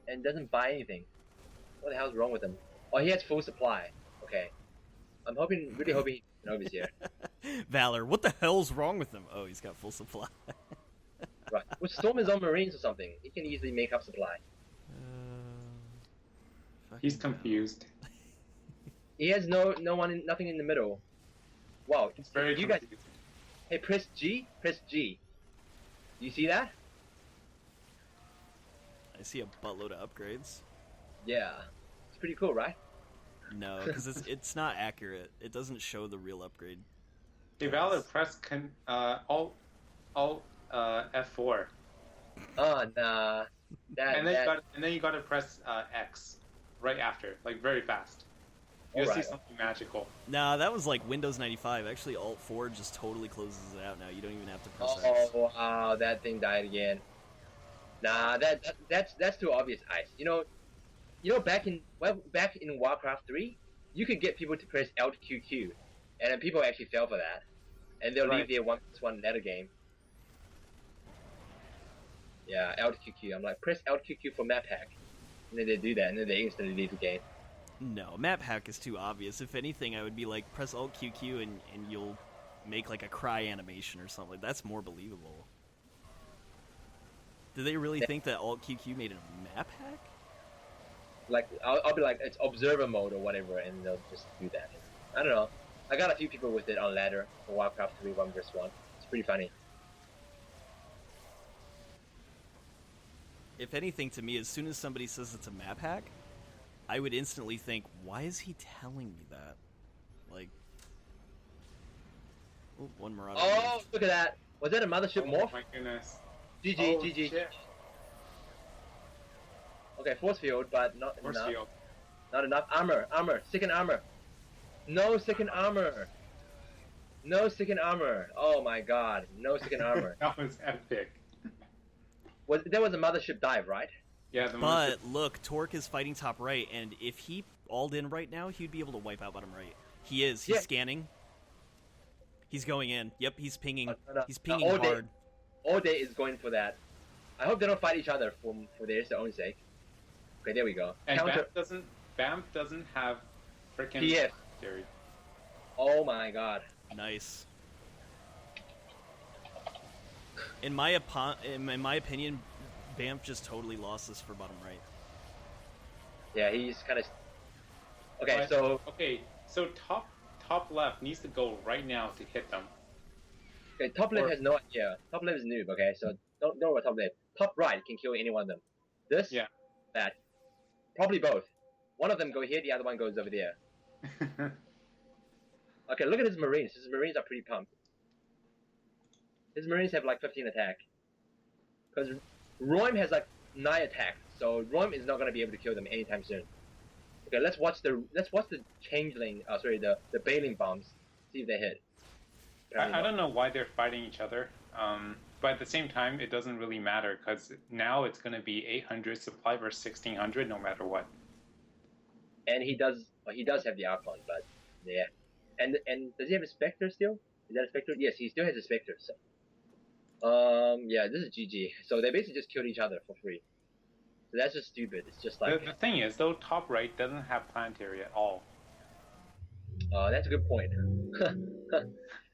and doesn't buy anything. What the hell's wrong with him? Oh, he has full supply. Okay. I'm really hoping Nova's here. Valor, what the hell's wrong with him? Oh, he's got full supply. Right. Well, Storm is on Marines or something. He can easily make up supply. He's confused. He has nothing in the middle. Wow. It's very you guys. confused. Hey, press G. Press G. You see that? I see a buttload of upgrades. Yeah. It's pretty cool, right? No, because it's not accurate. It doesn't show the real upgrade. Hey, Valor, press Alt F4. Oh, nah. And then you gotta press X right after, like very fast. You'll see Alright. something magical. Nah, that was like Windows 95. Actually, Alt 4 just totally closes it out now. You don't even have to press X. Oh, wow, that thing died again. Nah, that's too obvious, Ice. You know, back in Warcraft 3, you could get people to press Alt QQ, and then people actually fell for that, and they'll leave their 1+1 letter game. Yeah, Alt QQ. I'm like, press Alt QQ for map hack, and then they do that, and then they instantly leave the game. No, map hack is too obvious. If anything, I would be like, press Alt QQ and you'll make like a cry animation or something. That's more believable. Do they really think that Alt QQ made a map hack? Like, I'll be like, it's observer mode or whatever, and they'll just do that. I don't know. I got a few people with it on ladder for Warcraft 3 1 vs 1. It's pretty funny. If anything, to me, as soon as somebody says it's a map hack, I would instantly think, why is he telling me that? Like, oh, one Marauder. Oh, left. look at that. Was that a mothership Oh morph? my goodness. GG, Oh, GG. shit. Okay, force field, but not Force enough. field. Not enough. Armor. Second armor. No second armor. No second armor. Oh my god. No second armor. That was epic. There was a mothership dive, right? Yeah, the But look, TORQ is fighting top right, and if he alled in right now, he'd be able to wipe out bottom right. He is. He's Yeah. scanning. He's going in. Yep, he's pinging. No. He's pinging AllDay. hard. AllDay is going for that. I hope they don't fight each other for their own sake. Okay, there we go. And Counter. BAMF doesn't have freaking PF. theory. Oh my god. Nice. In my opinion, BAMF just totally lost this for bottom right. Yeah, he's kind of. Okay, But- so Okay, so top left needs to go right now to hit them. top left has no idea. Top left is noob. Okay, so don't worry about top left. Top right can kill any one of them. This, Yeah. that, probably both. One of them go here, the other one goes over there. Okay, look at his Marines. His Marines are pretty pumped. His Marines have like 15 attack. Because RoiM has like 9 attack, so RoiM is not going to be able to kill them anytime soon. Okay, let's watch the changeling. The Bailing bombs. See if they hit. I don't know why they're fighting each other. But at the same time, it doesn't really matter because now it's going to be 800 supply versus 1600 no matter what. And he does have the Archon, but yeah. And does he have a Spectre still? Is that a Spectre? Yes, he still has a Spectre. So. Yeah, this is GG. So they basically just killed each other for free. So that's just stupid. It's just like... The thing is, though, top right doesn't have planetary at all. That's a good point.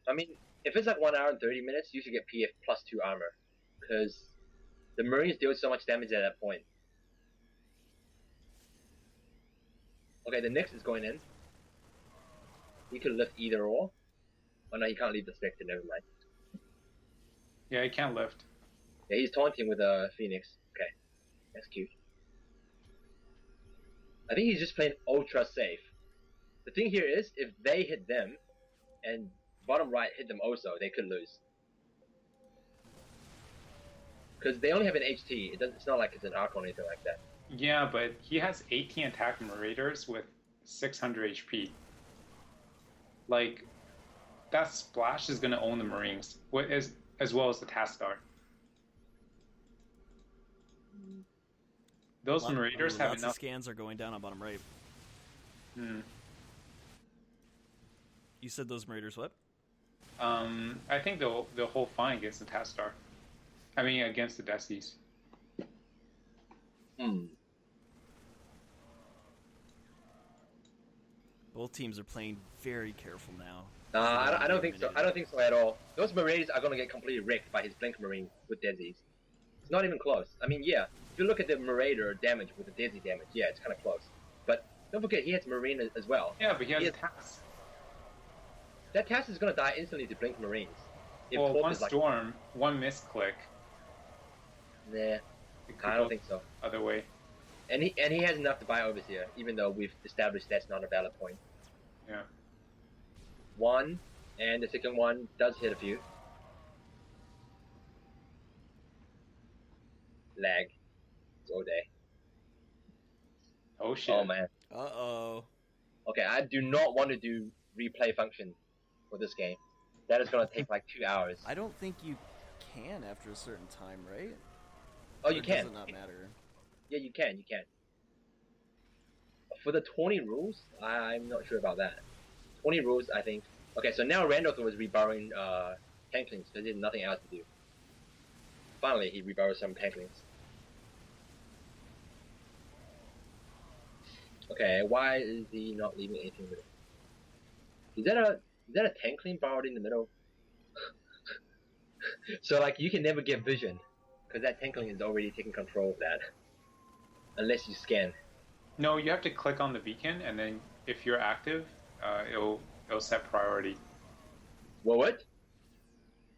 I mean, if it's like 1 hour and 30 minutes, you should get PF plus 2 armor. Because the Marines deal so much damage at that point. Okay, the Nyx is going in. He could lift either or. Oh no, he can't leave the Spectre, never mind. Yeah, he can't lift. Yeah, he's taunting with a Phoenix. Okay, that's cute. I think he's just playing ultra safe. The thing here is, if they hit them, and bottom right hit them also, they could lose. Because they only have an HT, it's not like it's an Arc or anything like that. Yeah, but he has 18 attack Marauders with 600 HP. Like, that splash is going to own the Marines, as well as the Task Star. Those Marauders have lots enough. Of scans are going down on bottom right. You said those Marauders what? I think they'll hold fine against the Task Star. I mean, against the Desis. Both teams are playing very careful now. I don't think so. I don't think so at all. Those Marines are gonna get completely wrecked by his Blink Marine with Desis. It's not even close. I mean, yeah, if you look at the Marauder damage with the Desi damage, yeah, it's kind of close. But don't forget, he has Marine as well. Yeah, but he has Task. That Task is gonna die instantly to Blink Marines. Well, one Storm, one misclick. Nah, I don't think so. Other way. And he has enough to buy Overseer, even though we've established that's not a valid point. Yeah. One, and the second one does hit a few. Lag. It's AllDay. Oh shit. Oh man. Uh-oh. Okay, I do not want to do replay function for this game. That is gonna take like 2 hours. I don't think you can after a certain time, right? Oh, you can. Does it not matter? Yeah, you can. For the 20 rules, I'm not sure about that. 20 rules, I think. Okay, so now RandAIthor was reborrowing tanklings because he had nothing else to do. Finally, he reborrowed some tanklings. Okay, why is he not leaving anything with it? Is that a tankling borrowed in the middle? So like you can never get vision because that tankling is already taking control of that. Unless you scan. No, you have to click on the beacon, and then if you're active, it'll set priority. Well, what?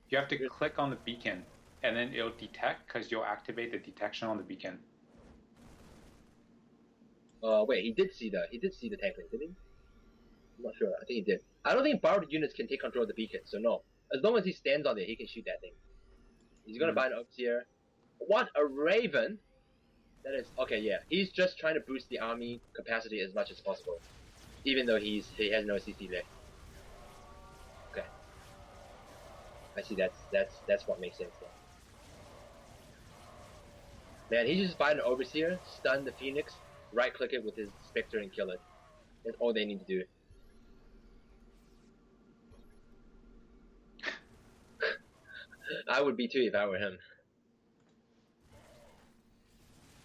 You have to click on the beacon, and then it'll detect because you'll activate the detection on the beacon. Wait, he did see the tankling, did he? I'm not sure. I think he did. I don't think borrowed units can take control of the beacon, so no. As long as he stands on it, he can shoot that thing. He's gonna buy an Overseer. What, a Raven? That is okay. Yeah, he's just trying to boost the army capacity as much as possible, even though he has no CC left. Okay, I see. That's what makes sense. Then. Man, he just buy an Overseer, stun the Phoenix, right click it with his Spectre and kill it. That's all they need to do. I would be too if I were him.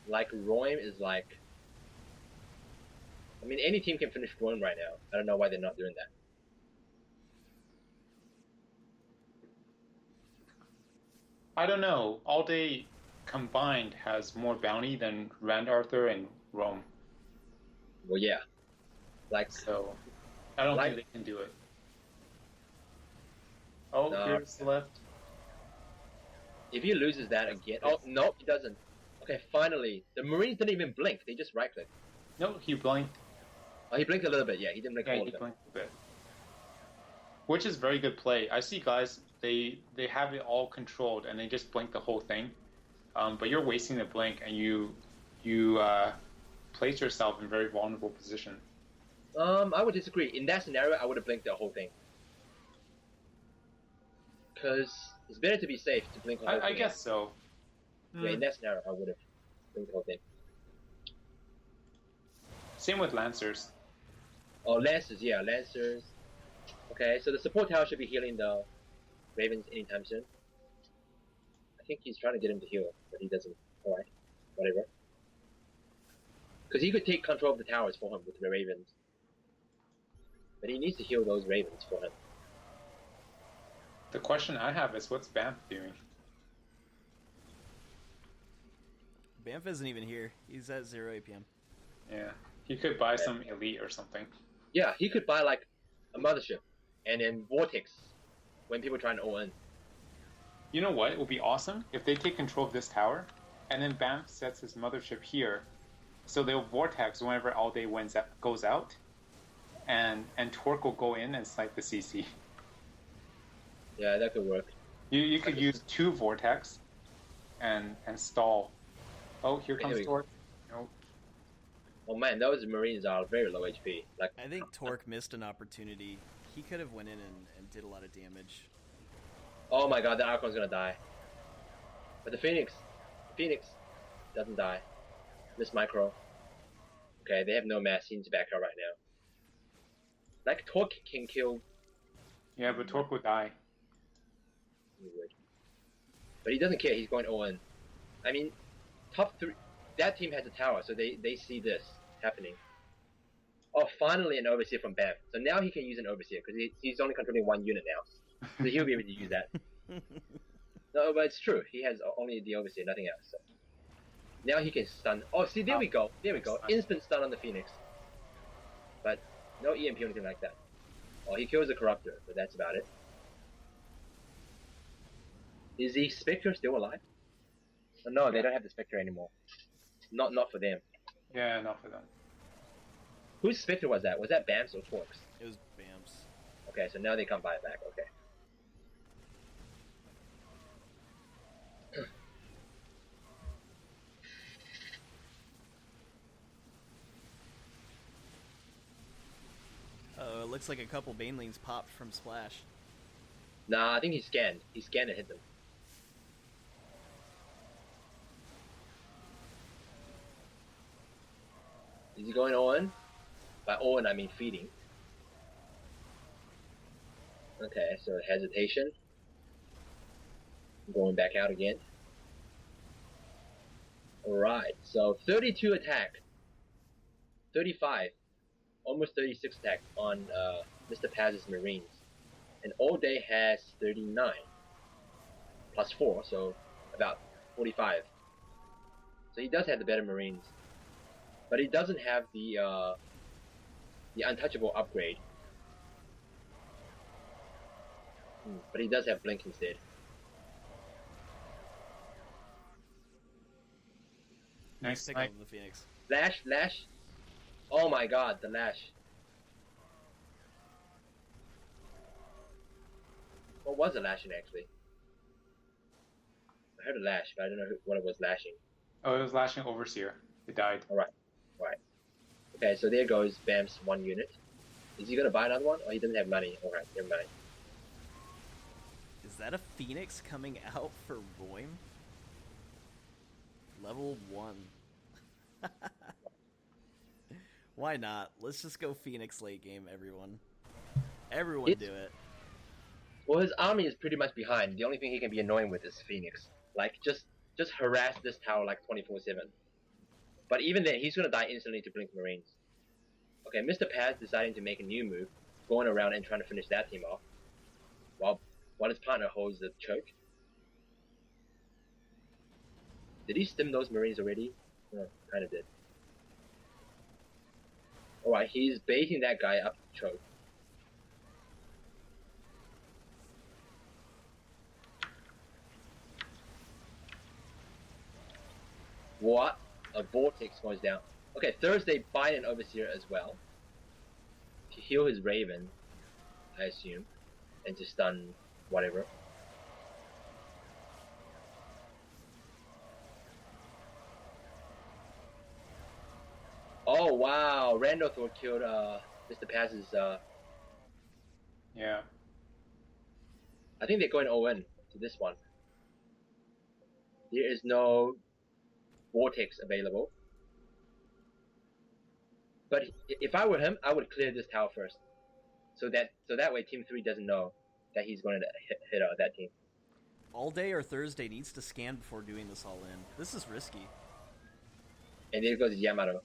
Like, RoiM is like... I mean, any team can finish RoiM right now. I don't know why they're not doing that. I don't know. AllDay combined has more bounty than RandAIthor and RoiM. Well, yeah. Like... So, I don't think they can do it. Oh, no. Here's left. If he loses that again... Oh, no, he doesn't. Okay, finally. The Marines didn't even blink. They just right-click. No, he blinked. Oh, he blinked a little bit. Yeah, he didn't blink all of them. Yeah, he blinked a bit. Which is very good play. I see guys, they have it all controlled, and they just blink the whole thing. But you're wasting the blink, and you place yourself in a very vulnerable position. I would disagree. In that scenario, I would have blinked the whole thing. Because It's better to be safe to blink the whole thing. I guess so. Yeah, in that scenario, I would have blinked the whole thing. Same with Lancers. Oh, Lancers, yeah, Lancers. Okay, so the support tower should be healing the Ravens anytime soon. I think he's trying to get him to heal, but he doesn't. Alright, whatever. Because he could take control of the towers for him with the Ravens. But he needs to heal those Ravens for him. The question I have is, what's BAMF doing? BAMF isn't even here. He's at 0 APM. Yeah, he could buy some elite or something. Yeah, he could buy like a mothership and then Vortex when people try to all-in. You know what? It would be awesome if they take control of this tower, and then BAMF sets his mothership here, so they'll vortex whenever AllDay goes out, and TORQ will go in and snipe the CC. Yeah, that could work. You could use 2 vortex, and stall. Oh, here comes TORQ. Nope. Oh man, those Marines are very low HP. Like I think TORQ missed an opportunity. He could have went in and did a lot of damage. oh my god, the Archon's gonna die. But the Phoenix doesn't die. Miss Micro. Okay, they have no mass scenes back out right now. Like TORQ can kill. Yeah, but TORQ would die. He would. But he doesn't care. He's going all in. I mean, top 3. That team has a tower, so they see this happening. Oh, finally an Overseer from BAMF. So now he can use an Overseer, because he's only controlling 1 unit now. So he'll be able to use that. No, but it's true. He has only the Overseer, nothing else. So. Now he can stun. Oh, see, there we go. There we go. Instant stun on the Phoenix. But no EMP or anything like that. Oh, he kills the Corruptor, but that's about it. Is the Spectre still alive? Oh, no, they don't have the Spectre anymore. Not for them. Yeah, not for them. Whose Spectre was that? Was that BAMF's or TORQ's? It was BAMF's. Okay, so now they can't buy it back. Okay. Oh, it looks like a couple Banelings popped from Splash. Nah, I think he scanned. He scanned and hit them. Is he going all in? By all in, I mean feeding. Okay, so hesitation. Going back out again. Alright, so 32 attack. 35. Almost 36 attack on MrPaz's Marines. And AllDay has 39. Plus 4, so about 45. So he does have the better Marines. But he doesn't have the untouchable upgrade. But he does have blink instead. Nice Pick snipe. up the Phoenix. Lash. Oh my god, the lash. What was the lashing actually? I heard a lash, but I don't know what it was lashing. Oh, it was lashing Overseer. It died. Alright. Okay, so there goes BAMF's 1 unit. Is he gonna buy another one? Oh, he doesn't have money. Alright, never mind. Is that a Phoenix coming out for RoiM? Level 1. Why not? Let's just go Phoenix late game, everyone. Everyone do it. Well, his army is pretty much behind. The only thing he can be annoying with is Phoenix. Like, just harass this tower like 24/7. But even then, he's gonna die instantly to Blink Marines. Okay, MrPaz deciding to make a new move, going around and trying to finish that team off, while his partner holds the choke. Did he stim those Marines already? No, kind of did. Alright, he's baiting that guy up to choke. What? A Vortex goes down. Okay, Thursday buy an Overseer as well. To heal his Raven, I assume. And to stun whatever. Oh wow, RandAIthor killed MrPaz's Yeah. I think they're going all in. to this one. There is no vortex available. But if I were him, I would clear this tower first, so that way Team 3 doesn't know that he's going to hit that team. AllDay or Thursday needs to scan before doing this all in. This is risky. And there goes Yamato.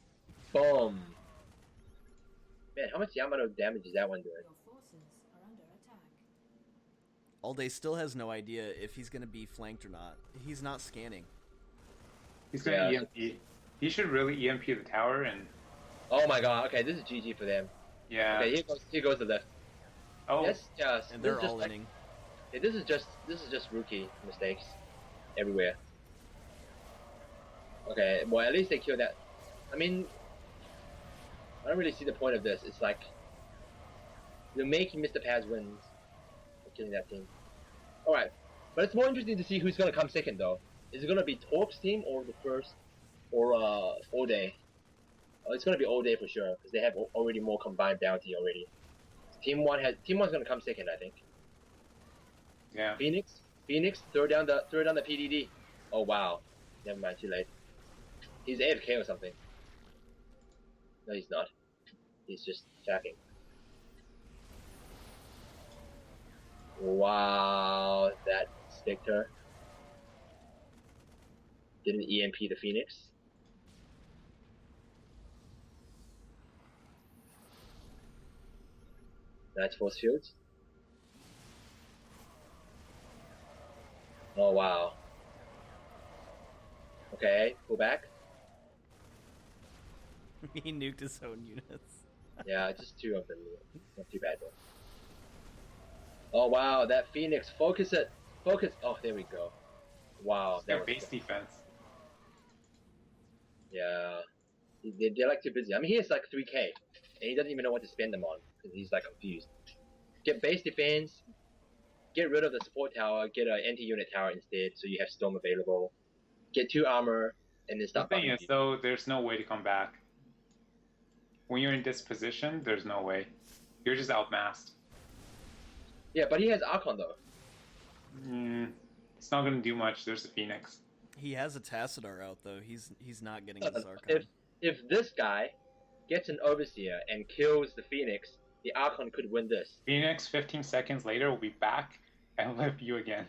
Boom. Man, how much Yamato damage is that one doing? Your forces are under attack. AllDay still has no idea if he's going to be flanked or not. He's not scanning. He's going to EMP. He should really EMP the tower and... Oh my god, okay, this is GG for them. Yeah. Okay, here goes the left. Oh. That's just... And they're all inning. Yeah, this is just rookie mistakes everywhere. Okay, well at least they killed that. I mean, I don't really see the point of this. It's like you're making MrPaz wins for killing that team. Alright, but it's more interesting to see who's gonna come second though. Is it gonna be TORQ's team or the first, or AllDay? It's gonna be AllDay for sure because they have already more combined bounty already. Team 1's gonna come second, I think. Yeah. Phoenix, throw down the PDD. Oh wow, never mind, too late. He's AFK or something. No, he's not. He's just attacking. Wow, that Spectre didn't EMP the Phoenix. Nice force fields. Oh wow. Okay, go back. He nuked his own units. Yeah, just 2 of them. Not too bad though. Oh wow, that Phoenix, focus it! Focus! Oh, there we go. Wow, Their that was base defense. Yeah. They're like too busy. I mean, he has like 3k, and he doesn't even know what to spend them on, because he's like confused. Get base defense, get rid of the support tower, get an anti-unit tower instead, so you have Storm available. Get 2 armor, and then start The thing is, though, there's no way to come back. When you're in this position, there's no way. You're just outmassed. Yeah, but he has Archon though. It's not going to do much. There's the Phoenix. He has a Tassadar out though. He's not getting his Archon. If this guy gets an Overseer and kills the Phoenix, the Archon could win this. Phoenix, 15 seconds later, will be back and lift you again.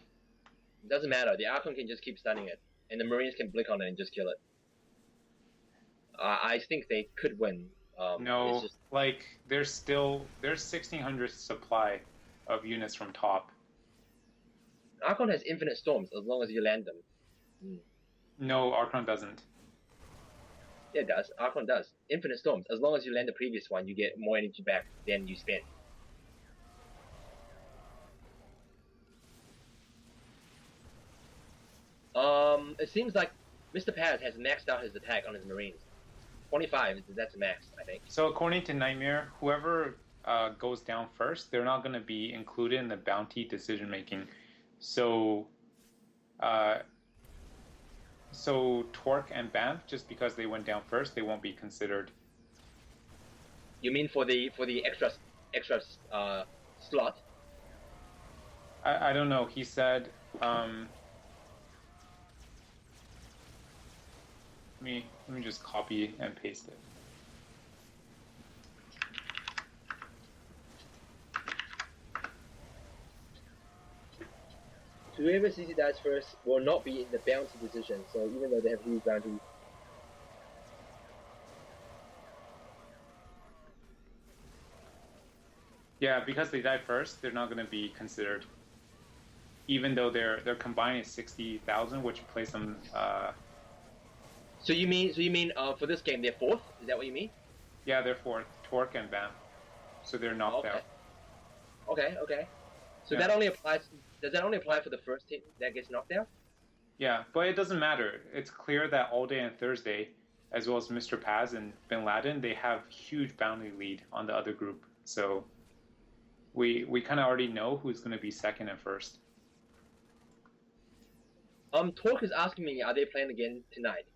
It doesn't matter. The Archon can just keep stunning it, and the Marines can blink on it and just kill it. I think they could win. No, like there's 1,600 supply of units from top. Archon has infinite storms as long as you land them. No, Archon doesn't. Yeah, it does. Archon does. Infinite storms. As long as you land the previous one, you get more energy back than you spend. It seems like MrPaz has maxed out his attack on his Marines. 25, that's max, I think. So according to Nightmare, whoever goes down first, they're not going to be included in the bounty decision making. So, TORQ and BAMF, just because they went down first, they won't be considered. You mean for the extra slot? I don't know. He said. Let me just copy and paste it. Whoever CC dies first will not be in the bounty decision, so even though they have huge bounty. Yeah, because they died first, they're not going to be considered. Even though their combined is 60,000, which places them. So you mean for this game they're 4th? Is that what you mean? Yeah, they're 4th. TORQ and BAMF, so they're knocked out. Okay. So Yeah. that only applies. Does that only apply for the first team that gets knocked out? Yeah, but it doesn't matter. It's clear that AllDay and Thursday, as well as MrPaz and Binladen, they have huge bounty lead on the other group. So we kind of already know who's going to be second and first. TORQ is asking me, are they playing again tonight?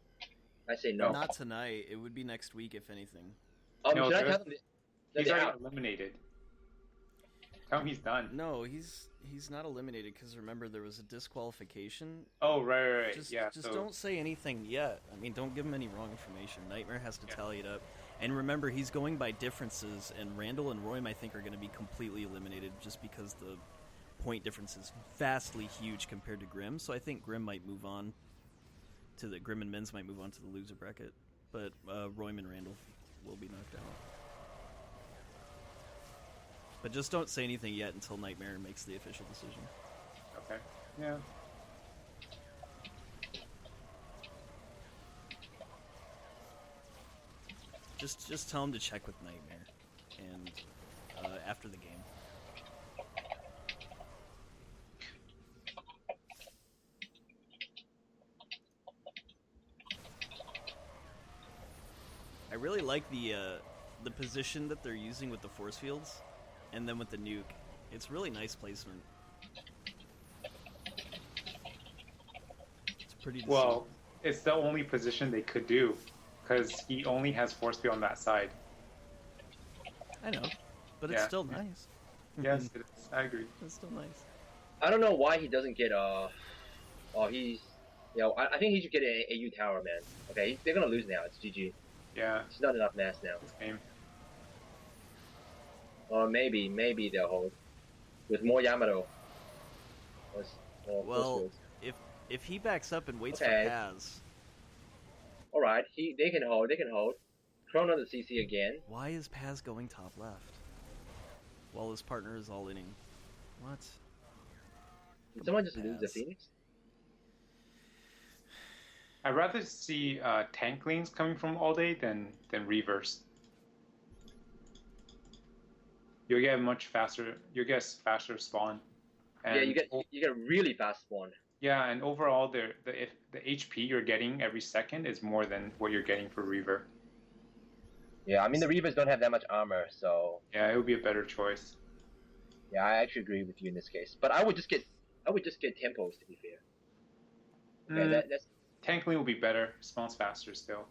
I say no. Not tonight. It would be next week, if anything. No, should I tell them that He's they're already out? eliminated. Tell him he's done. No, he's not eliminated because remember there was a disqualification. Oh, right. Just so... don't say anything yet. I mean, don't give him any wrong information. Nightmare has to tally it up. And remember, he's going by differences, and Randall and RoiM, I think, are going to be completely eliminated just because the point difference is vastly huge compared to Grim. So I think Grim might move on to the Grim and Men's might move on to the loser bracket, but RoiM and Randall will be knocked out. But just don't say anything yet until Nightmare makes the official decision. Okay. Yeah. Just tell him to check with Nightmare, and after the game. I really like the position that they're using with the force fields, and then with the nuke. It's really nice placement. It's pretty. Well, it's the only position they could do, because he only has force field on that side. I know, but it's still nice. Yes, it is. I agree. It's still nice. I don't know why he doesn't get he's, I think he should get an AU tower, man. Okay, they're gonna lose now. It's GG. Yeah. It's not enough mass now. This game. Or maybe they'll hold with more Yamato. Well, if he backs up and waits for Paz. All right, they can hold. Chrono the CC again. Why is Paz going top left while his partner is all inning? What? Did someone just lose the Phoenix? I'd rather see tank lanes coming from AllDay than reverse. You'll get much faster. You'll get faster spawn. And yeah, you get really fast spawn. Yeah, and overall, the HP you're getting every second is more than what you're getting for Reaver. Yeah, I mean the Reavers don't have that much armor, so yeah, it would be a better choice. Yeah, I actually agree with you in this case. But I would just get tempos, to be fair. Okay, that's tank lane will be better. Spawns faster still.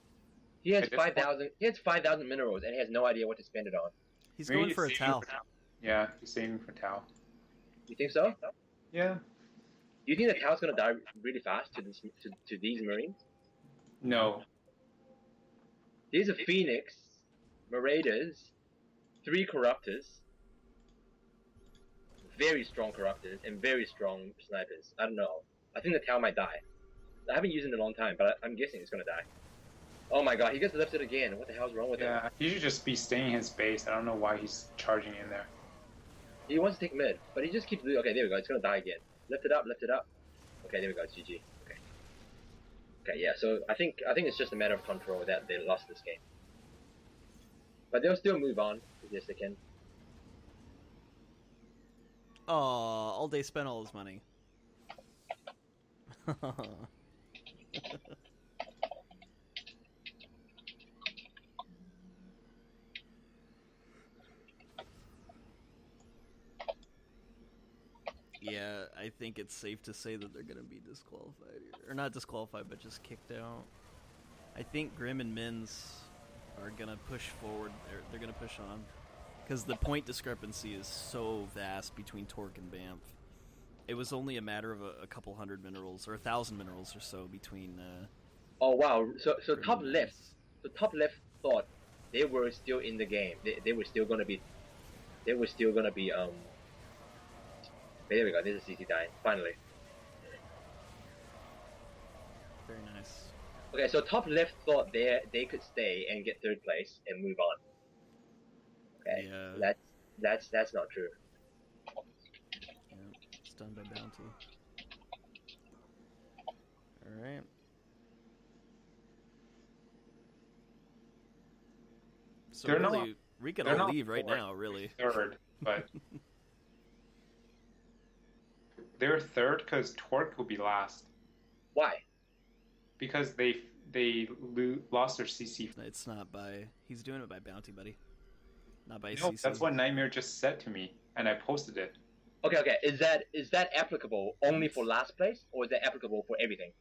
He has 5,000. He has 5,000 minerals, and he has no idea what to spend it on. He's going for a Tau. Yeah, he's saving for Tau. You think so? Yeah. Do you think the Tau's gonna die really fast to these Marines? No. These are Phoenix, Marauders, 3 Corruptors, very strong Corruptors, and very strong Snipers. I don't know. I think the Tau might die. I haven't used it in a long time, but I'm guessing it's gonna die. Oh my god, he gets lifted again. What the hell's wrong with him? Yeah, he should just be staying in his base. I don't know why he's charging in there. He wants to take mid, but he just keeps doing. Okay, there we go. It's gonna die again. Lift it up, lift it up. Okay, there we go. It's GG. Okay. Okay, yeah. So I think it's just a matter of control that they lost this game, but they'll still move on if yes they can. Oh, AllDay spent all his money. Yeah, I think it's safe to say that they're going to be disqualified here. Or not disqualified, but just kicked out. I think Grim and Mins are going to push forward. They're going to push on. Because the point discrepancy is so vast between TORQ and BAMF. It was only a matter of a couple hundred minerals, or 1,000 minerals or so between... oh, wow. So top left. So top left thought they were still in the game. They were still going to be... There we go. This is CC dying. Finally. Very nice. Okay, so top left thought they could stay and get 3rd place and move on. Okay. Yeah. That's not true. Yeah, it's done by Bounty. Alright. So they're really, we can all leave right now, really. 3rd, but... They're 3rd because TORQ will be last. Why? Because they lost their CC. It's not by... He's doing it by Bounty, buddy. Not by No, CC. that's what Nightmare just said to me, and I posted it. Okay. Is that applicable only for last place, or is that applicable for everything?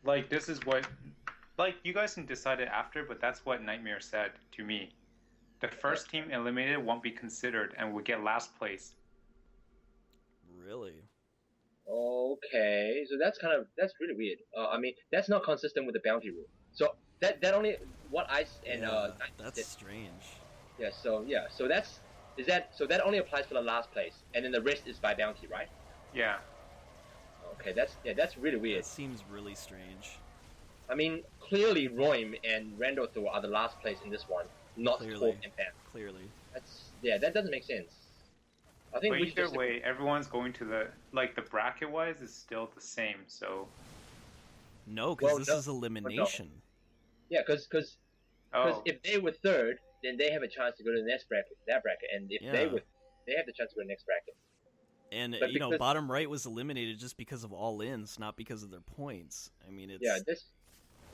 Like, this is what... Like, you guys can decide it after, but that's what Nightmare said to me. The first team eliminated won't be considered and will get last place. Really? Okay, so that's really weird. I mean, that's not consistent with the bounty rule. So that only what I and that's strange. Yeah. So that only applies for the last place, and then the rest is by bounty, right? Yeah. Okay, that's really weird. That seems really strange. I mean, clearly RoiM and RandAIthor are the last place in this one, not TORQ and BAMF. Clearly. That doesn't make sense. I think but either way, everyone's going to the bracket-wise is still the same. So no, because this is elimination. No. Yeah, because if they were third, then they have a chance to go to the next bracket, and if they have the chance to go to the next bracket. And bottom right was eliminated just because of all-ins, not because of their points. I mean, it's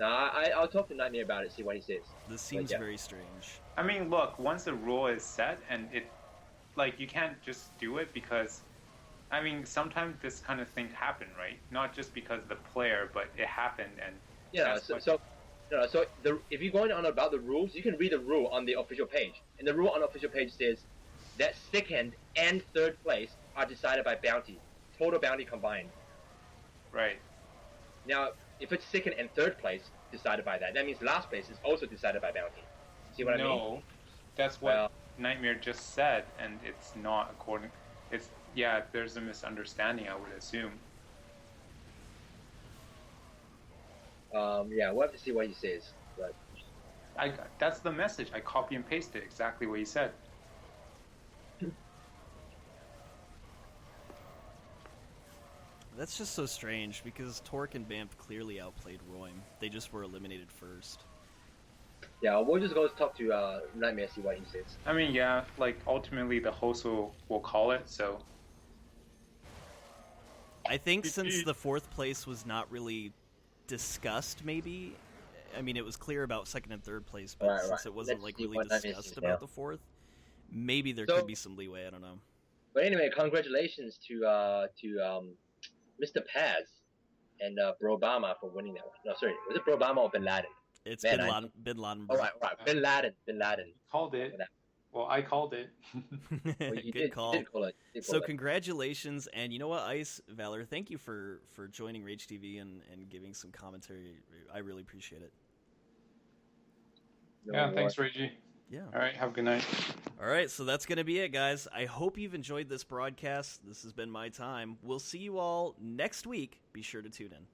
I'll talk to Nightmare about it, see what he says. This seems very strange. I mean, look, once the rule is set and it, you can't just do it because, I mean, sometimes this kind of thing happen, right? Not just because of the player, but it happened and if you're going on about the rules, you can read the rule on the official page. And the rule on the official page says that second and third place are decided by bounty, total bounty combined. Right. Now, if it's second and third place decided by that means last place is also decided by bounty. See what I mean? No, that's what Nightmare just said, and it's not according. There's a misunderstanding, I would assume. We'll have to see what he says. But that's the message. I copy and pasted exactly what he said. That's just so strange because TORQ and BAMF clearly outplayed RoiM. They just were eliminated first. Yeah, we'll just go talk to Nightmare, see what he says. I mean, ultimately the host will call it, so. I think since the fourth place was not really discussed, maybe. I mean, it was clear about second and third place, but since it wasn't really discussed about the fourth, maybe there could be some leeway. I don't know. But anyway, congratulations to MrPaz and BroBama for winning that one. No, sorry, was it BroBama or Bin Laden? It's Binladenbro. Oh, right. Bin Laden. Called it. Well, I called it. Well, Good call. You did call it. Congratulations, and you know what, Ice Valor, thank you for joining Rage TV and giving some commentary. I really appreciate it. Thanks, Reggie. Yeah. All right, have a good night. All right, so that's going to be it, guys. I hope you've enjoyed this broadcast. This has been my time. We'll see you all next week. Be sure to tune in.